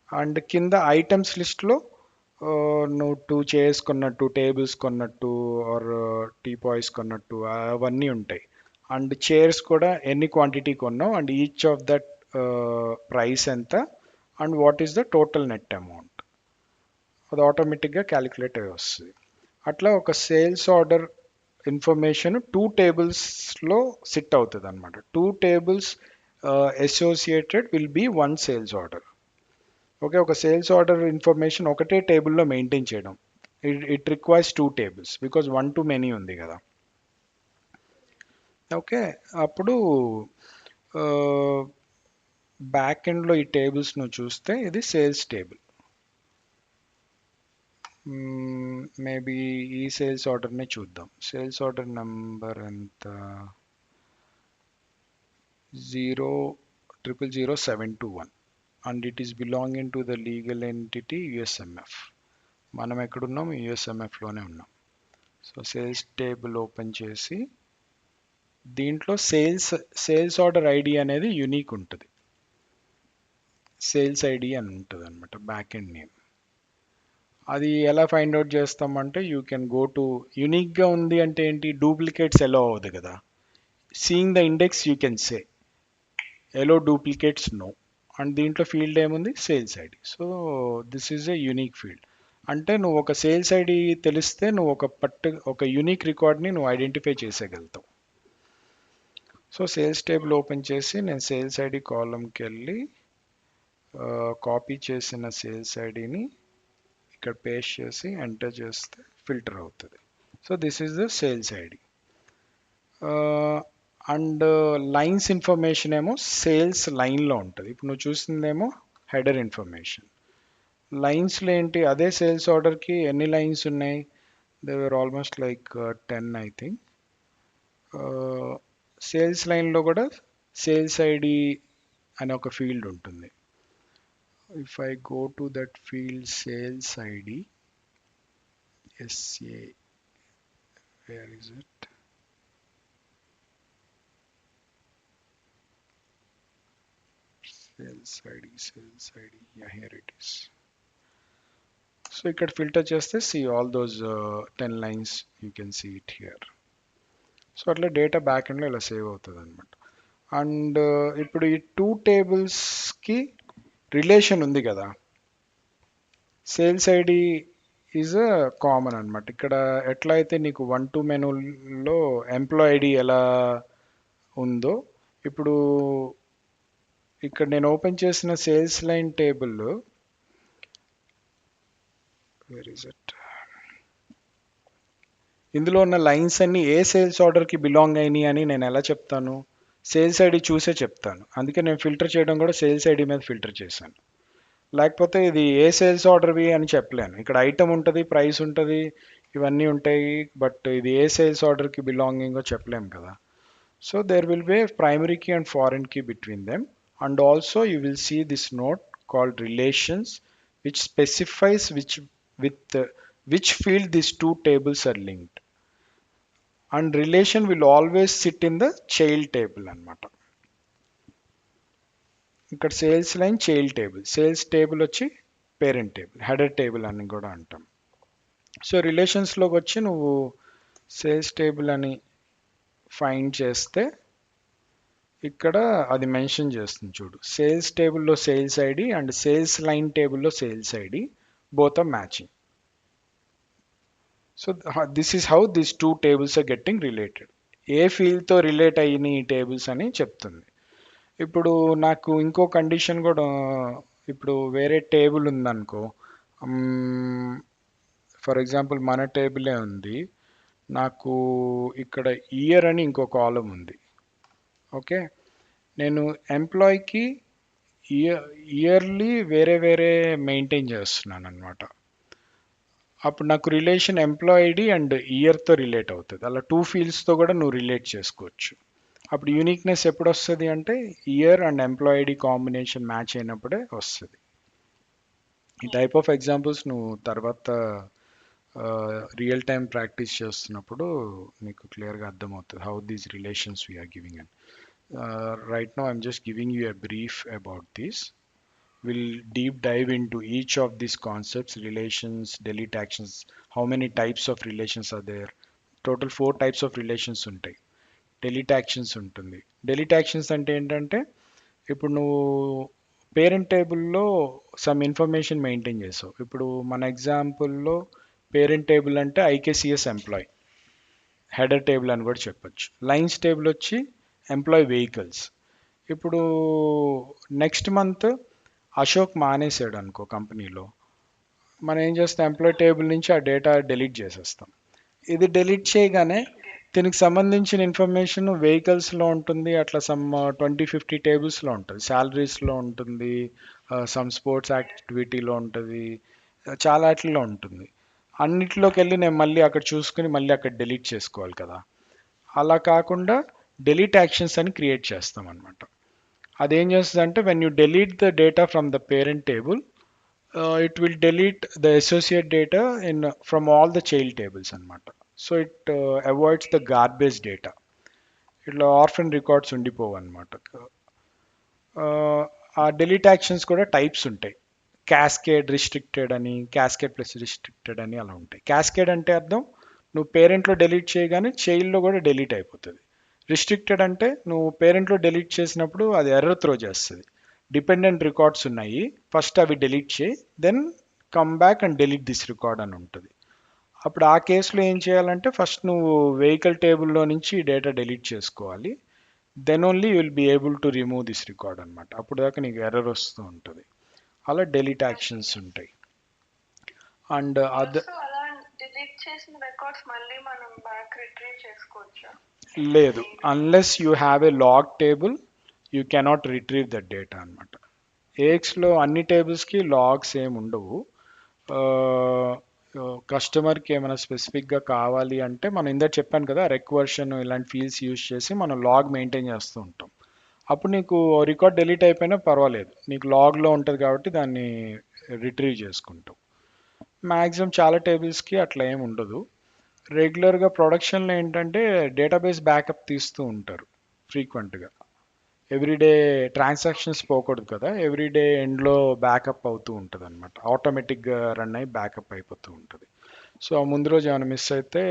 Speaker 1: అండ్ కింద ఐటమ్స్ లిస్ట్లో నువ్వు 2 చైర్స్ కొన్నట్టు, టేబుల్స్ కొన్నట్టు, ఆర్ టీపాయ్స్ కొన్నట్టు అవన్నీ ఉంటాయి. అండ్ చైర్స్ కూడా ఎన్ని క్వాంటిటీ కొన్నావు and each of that price ఎంత and what is the total net amount, అది ఆటోమేటిక్గా క్యాలిక్యులేట్ అయ్యి వస్తుంది. అట్లా ఒక సేల్స్ ఆర్డర్ ఇన్ఫర్మేషన్ 2 టేబుల్స్లో సిట్ అవుతుంది అనమాట. 2 tables associated will be 1 sales order. Okay, ఒక సేల్స్ ఆర్డర్ ఇన్ఫర్మేషన్ ఒకటే టేబుల్లో మెయింటైన్ చేయడం, it requires 2 tables because 1 to many ఉంది కదా. ఓకే, అప్పుడు బ్యాక్ ఎండ్లో ఈ టేబుల్స్ నువ్వు చూస్తే ఇది సేల్స్ టేబుల్. మేబీ ఈ సేల్స్ ఆర్డర్ని చూద్దాం. సేల్స్ ఆర్డర్ నెంబర్ ఎంత, 0000721 and it is belonging to the legal entity USMF. మనం ఎక్కడున్నాం, USMFలోనే ఉన్నాం. సో సేల్స్ టేబుల్ ఓపెన్ చేసి దీంట్లో సేల్స్ ఆర్డర్ ఐడి అనేది యూనిక్ ఉంటుంది. సేల్స్ ఐడి అని ఉంటుంది అనమాట, బ్యాక్ ఎండ్ నేమ్. అది ఎలా ఫైండ్ అవుట్ చేస్తామంటే యూ కెన్ గో టు, యూనిక్గా ఉంది అంటే ఏంటి, డూప్లికేట్స్ ఎలా అవ్వదు కదా. Seeing the index you can say allow duplicates no. And దీంట్లో ఫీల్డ్ ఏముంది, sales ID. So this is a unique field. అంటే నువ్వు ఒక సేల్స్ ఐడి తెలిస్తే నువ్వు ఒక యూనిక్ రికార్డ్ని నువ్వు ఐడెంటిఫై చేసేయగలుగుతావు. సో సేల్స్ టేబుల్ ఓపెన్ చేసి నేను సేల్స్ ఐడి కాలంకి వెళ్ళి కాపీ చేసిన సేల్స్ ఐడిని ఇక్కడ పేస్ట్ చేసి ఎంటర్ చేస్తే ఫిల్టర్ అవుతుంది. So this is the sales ID. And lines information ఏమో సేల్స్ లైన్లో ఉంటుంది. ఇప్పుడు నువ్వు చూసిందేమో హెడర్ ఇన్ఫర్మేషన్. లైన్స్లో ఏంటి, అదే సేల్స్ ఆర్డర్కి ఎన్ని లైన్స్ ఉన్నాయి, there are almost like 10 I think. Sales లైన్లో కూడా సేల్స్ ఐడి అనే ఒక ఫీల్డ్ ఉంటుంది. If I go to that field sales ID, SA, where is it? Sales ID, yeah, here it is. So ఇక్కడ ఫిల్టర్ చేస్తే see all those 10 lines you can see it here. So అట్లా డేటా బ్యాక్ ఎండ్లో ఇలా సేవ్ అవుతుంది అనమాట. అండ్ ఇప్పుడు ఈ 2 టేబుల్స్కి రిలేషన్ ఉంది కదా, సేల్స్ ఐడి ఈజ్ కామన్ అనమాట. ఇక్కడ ఎట్లా అయితే నీకు 1-2 మెనూలో ఎంప్లాయ్ ఐడి ఎలా ఉందో, ఇప్పుడు ఇక్కడ నేను ఓపెన్ చేసిన sales line table, where is it, ఇందులో ఉన్న లైన్స్ అన్ని ఏ సేల్స్ ఆర్డర్కి బిలాంగ్ అయినాయి అని నేను ఎలా చెప్తాను? సేల్స్ ఐడి చూసే చెప్తాను. అందుకే నేను ఫిల్టర్ చేయడం కూడా సేల్స్ ఐడి మీద ఫిల్టర్ చేశాను. లేకపోతే ఇది ఏ సేల్స్ ఆర్డర్వి అని చెప్పలేను. ఇక్కడ ఐటమ్ ఉంటుంది, ప్రైస్ ఉంటుంది, ఇవన్నీ ఉంటాయి, బట్ ఇది ఏ సేల్స్ ఆర్డర్కి బిలాంగింగో చెప్పలేము కదా. So there will be primary key and foreign key between them. And also you will see this node called relations which specifies which field these two tables are linked. And relation will always sit in the child table అన్నమాట. ఇక్కడ sales line child table, sales table వచ్చి పేరెంట్ టేబుల్, హెడర్ టేబుల్ అని కూడా అంటాం. సో రిలేషన్స్లోకి వచ్చి నువ్వు సేల్స్ టేబుల్ అని ఫైండ్ చేస్తే ఇక్కడ అది మెన్షన్ చేస్తుంది చూడు, సేల్స్ టేబుల్లో sales ID and sales line టేబుల్లో sales ID both are matching. So this is how this 2 tables are getting related. ఏ ఫీల్డ్తో రిలేట్ అయిన ఈ టేబుల్స్ అని చెప్తుంది. ఇప్పుడు నాకు ఇంకో కండిషన్ కూడా, ఇప్పుడు వేరే టేబుల్ ఉందనుకో, ఫర్ ఎగ్జాంపుల్ మన టేబులే ఉంది, నాకు ఇక్కడ ఇయర్ అని ఇంకో కాలం ఉంది. ఓకే, నేను ఎంప్లాయ్కి ఇయర్లీ వేరే వేరే మెయింటైన్ చేస్తున్నాను అనమాట. అప్పుడు నాకు రిలేషన్ ఎంప్లాయ్ ఐడి అండ్ ఇయర్తో రిలేట్ అవుతుంది. అలా 2 ఫీల్డ్స్తో కూడా నువ్వు రిలేట్ చేసుకోవచ్చు. అప్పుడు యూనిక్నెస్ ఎప్పుడు వస్తుంది అంటే year and employee ID combination match అయినప్పుడే వస్తుంది. ఈ టైప్ ఆఫ్ ఎగ్జాంపుల్స్ నువ్వు తర్వాత రియల్ టైం ప్రాక్టీస్ చేస్తున్నప్పుడు నీకు క్లియర్గా అర్థమవుతుంది how these relations we're giving. And right now I'm just giving you a brief about this. We'll deep dive into each of these concepts: relations, delete actions, how many types of relations are there. Total 4 types of relations ఉంటాయి. delete actions ఉంటుంది. delete actions అంటే ఏంటంటే, ఇప్పుడు నువ్వు పేరెంట్ టేబుల్లో సమ్ ఇన్ఫర్మేషన్ మెయింటైన్ చేసావు. ఇప్పుడు మన ఎగ్జాంపుల్లో పేరెంట్ టేబుల్ అంటే ఐకేసిఎస్ ఎంప్లాయ్, హెడర్ టేబుల్ అని కూడా చెప్పొచ్చు. లైన్స్ టేబుల్ వచ్చి ఎంప్లాయ్ వెహికల్స్. ఇప్పుడు నెక్స్ట్ మంత్ అశోక్ మానేసాడు అనుకో కంపెనీలో, మనం ఏం చేస్తాం, ఎంప్లాయ్ టేబుల్ నుంచి ఆ డేటా డిలీట్ చేసేస్తాం. ఇది డిలీట్ చేయగానే దీనికి సంబంధించిన ఇన్ఫర్మేషన్ వెహికల్స్లో ఉంటుంది, అట్లా సమ్ 20-50 టేబుల్స్లో ఉంటుంది, శాలరీస్లో ఉంటుంది, సమ్ స్పోర్ట్స్ యాక్టివిటీలో ఉంటుంది, చాలా వాటిల్లో ఉంటుంది. అన్నిటిలోకి వెళ్ళి నేను మళ్ళీ అక్కడ చూసుకుని మళ్ళీ అక్కడ డిలీట్ చేసుకోవాలి కదా. అలా కాకుండా డిలీట్ యాక్షన్స్ అని క్రియేట్ చేస్తాం అనమాట. అదేం చేస్తుంది అంటే, when you delete the data from the parent table, it will delete the associate data from all the child tables అనమాట. So it avoids the garbage data. ఇట్లా ఆర్ఫన్ రికార్డ్స్ ఉండిపోవు అనమాట. ఆ డిలీట్ యాక్షన్స్ కూడా టైప్స్ ఉంటాయి. క్యాస్కేడ్, రిస్ట్రిక్టెడ్ అని, క్యాస్కేడ్ ప్లస్ రిస్ట్రిక్టెడ్ అని అలా ఉంటాయి. క్యాస్కేడ్ అంటే అర్థం, నువ్వు పేరెంట్లో డిలీట్ చేయగానే చైల్డ్లో కూడా డిలీట్ అయిపోతుంది. రిస్ట్రిక్టెడ్ అంటే నువ్వు పేరెంట్లో డిలీట్ చేసినప్పుడు అది ఎర్రర్ త్రో చేస్తుంది. డిపెండెంట్ రికార్డ్స్ ఉన్నాయి, ఫస్ట్ అవి డిలీట్ చేయి, then come back and delete this record అని ఉంటుంది. అప్పుడు ఆ కేసులో ఏం చేయాలంటే, ఫస్ట్ నువ్వు వెహికల్ టేబుల్లో నుంచి డేటా డిలీట్ చేసుకోవాలి, then only you will be able to remove this record అనమాట. అప్పుడు దాకా నీకు ఎర్రర్ వస్తూ ఉంటుంది. అలా డిలీట్ యాక్షన్స్ ఉంటాయి. అండ్
Speaker 2: డిలీట్ చేసిన రికార్డ్స్ మళ్ళీ మనం బ్యాక్ రిట్రీవ్ చేసుకోవచ్చా?
Speaker 1: లేదు, unless you have a log table you cannot retrieve that data అనమాట. ఏఎక్స్లో అన్ని టేబుల్స్కి లాగ్స్ ఏమి ఉండవు. కస్టమర్కి ఏమైనా స్పెసిఫిక్గా కావాలి అంటే, మనం ఇందాక చెప్పాను కదా, రెక్వర్షన్ ఇలాంటి ఫీల్డ్స్ యూజ్ చేసి మనం లాగ్ మెయింటైన్ చేస్తూ ఉంటాం. అప్పుడు నీకు రికార్డ్ డిలీట్ అయిపోయినా పర్వాలేదు, నీకు లాగ్లో ఉంటుంది కాబట్టి దాన్ని రిట్రీవ్ చేసుకుంటాం. మ్యాక్సిమం చాలా టేబుల్స్కి అట్లా ఏమి ఉండదు. రెగ్యులర్గా ప్రొడక్షన్లో ఏంటంటే డేటాబేస్ బ్యాకప్ తీస్తూ ఉంటారు ఫ్రీక్వెంట్గా. ఎవ్రీడే ట్రాన్సాక్షన్స్ పోకూడదు కదా, ఎవ్రీడే ఎండ్లో బ్యాకప్ అవుతూ ఉంటుంది అనమాట, ఆటోమేటిక్గా రన్ అయ్యి బ్యాకప్ అయిపోతూ ఉంటుంది. సో ఆ ముందు రోజు ఏమైనా మిస్ అయితే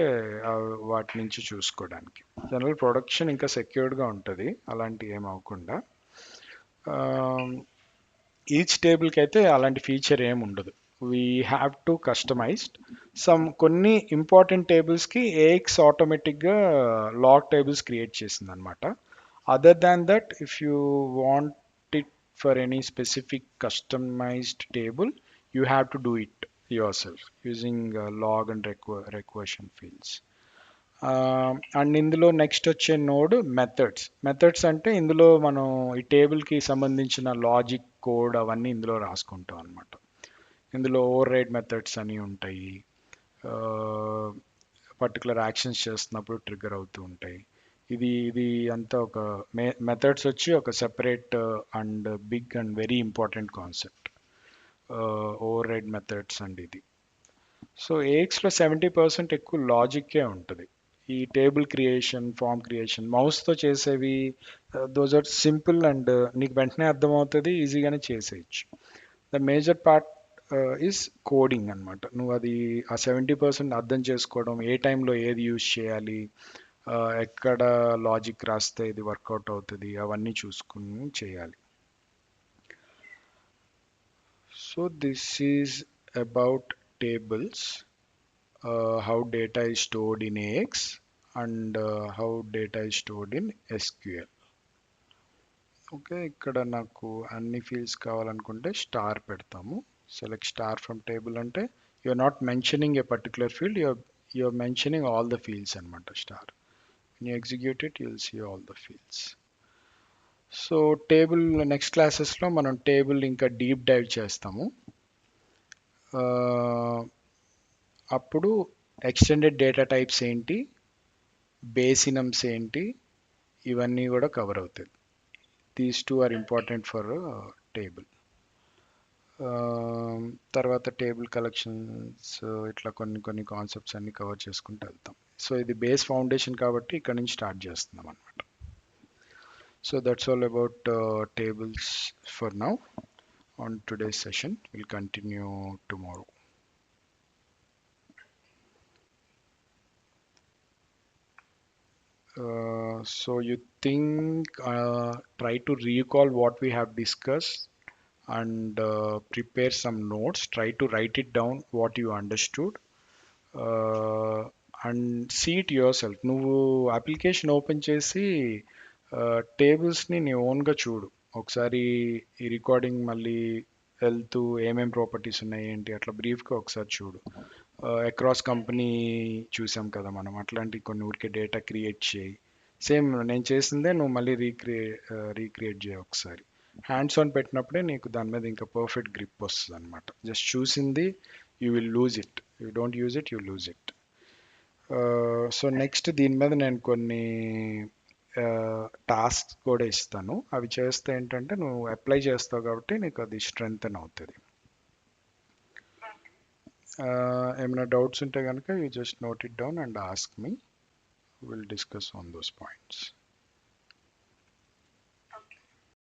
Speaker 1: వాటి నుంచి చూసుకోవడానికి జనరల్ ప్రొడక్షన్ ఇంకా సెక్యూర్డ్గా ఉంటుంది, అలాంటి ఏం అవ్వకుండా. ఈచ్ టేబుల్కి అయితే అలాంటి ఫీచర్ ఏమి ఉండదు. వీ హ్యావ్ టు కస్టమైజ్డ్ కొన్ని ఇంపార్టెంట్ టేబుల్స్కి ఏఎక్స్ ఆటోమేటిక్గా లాగ్ టేబుల్స్ క్రియేట్ చేసింది అనమాట. Other than that, if you want it for any specific customized table, you have to do it yourself using log and recursion fields. And ఇందులో నెక్స్ట్ వచ్చే నోడ్ మెథడ్స్. మెథడ్స్ అంటే ఇందులో మనం ఈ టేబుల్కి సంబంధించిన లాజిక్ కోడ్ అవన్నీ ఇందులో రాసుకుంటాం అనమాట. ఇందులో ఓవర్ రైడ్ మెథడ్స్ అని ఉంటాయి, పర్టికులర్ యాక్షన్స్ చేస్తున్నప్పుడు ట్రిగ్గర్ అవుతూ ఉంటాయి. ఇది ఇది అంతా ఒక మెథడ్స్ వచ్చి ఒక separate and big and very important concept, override methods and ఇది. సో ఏఎక్స్లో 70% ఎక్కువ లాజిక్కే ఉంటుంది. ఈ టేబుల్ క్రియేషన్, ఫామ్ క్రియేషన్ మౌస్తో చేసేవి, దోస్ ఆర్ సింపుల్ అండ్ నీకు వెంటనే అర్థమవుతుంది, ఈజీగానే చేసేయచ్చు. The major part is coding అనమాట. నువ్వు అది ఆ 70% అర్థం చేసుకోవడం, ఏ టైంలో ఏది యూజ్ చేయాలి, ఎక్కడ లాజిక్ రాస్తే ఇది వర్కౌట్ అవుతుంది, అవన్నీ చూసుకుని చేయాలి. So this is about tables, how data is stored in AX and how data is stored in SQL. Okay, ఇక్కడ నాకు అన్ని ఫీల్డ్స్ కావాలనుకుంటే స్టార్ పెడతాము. సెలెక్ట్ స్టార్ ఫ్రమ్ టేబుల్ అంటే you're not mentioning a particular field, you're mentioning all the fields అనమాట. Star you execute it, you'll see all the fields. So table next క్లాసెస్లో మనం టేబుల్ ఇంకా డీప్ డైవ్ చేస్తాము. అప్పుడు ఎక్స్టెండెడ్ డేటా టైప్స్ ఏంటి, బేసినమ్స్ ఏంటి, ఇవన్నీ కూడా కవర్ అవుతాయి. These two are important for table. తర్వాత టేబుల్ కలెక్షన్స్, ఇట్లా కొన్ని కొన్ని కాన్సెప్ట్స్ అన్ని కవర్ చేసుకుంటూ వెళ్తాం. సో ఇది బేస్ ఫౌండేషన్ కాబట్టి ఇక్కడ నుంచి స్టార్ట్ చేస్తున్నాం అనమాట. So that's all about tables for now on today's session. We'll continue tomorrow. So you think, try to recall what we have discussed and prepare some notes. Try to write it down what you understood, and see it yourself. నువ్వు అప్లికేషన్ ఓపెన్ చేసి టేబుల్స్ని నీ ఓన్గా చూడు ఒకసారి. ఈ రికార్డింగ్ మళ్ళీ వెళ్తూ ఏమేం ప్రాపర్టీస్ ఉన్నాయి ఏంటి అట్లా బ్రీఫ్గా ఒకసారి చూడు. అక్రాస్ కంపెనీ చూసాం కదా మనం, అట్లాంటి కొన్ని ఊరికే డేటా క్రియేట్ చేయి. సేమ్ నేను చేసిందే నువ్వు మళ్ళీ రీక్రియేట్ చేయి ఒకసారి. హ్యాండ్స్ ఆన్ పెట్టినప్పుడే నీకు దాని మీద ఇంకా పర్ఫెక్ట్ గ్రిప్ వస్తుంది అనమాట. జస్ట్ చూసింది you will lose it, you don't use it, you lose it. So next దీని మీద నేను కొన్ని టాస్క్ కూడా ఇస్తాను. అవి చేస్తే ఏంటంటే నువ్వు అప్లై చేస్తావు కాబట్టి నీకు అది స్ట్రెంగ్తెన్ అవుతుంది. ఏమైనా డౌట్స్ ఉంటే కనుక you just note it down and ask me, will discuss on those points.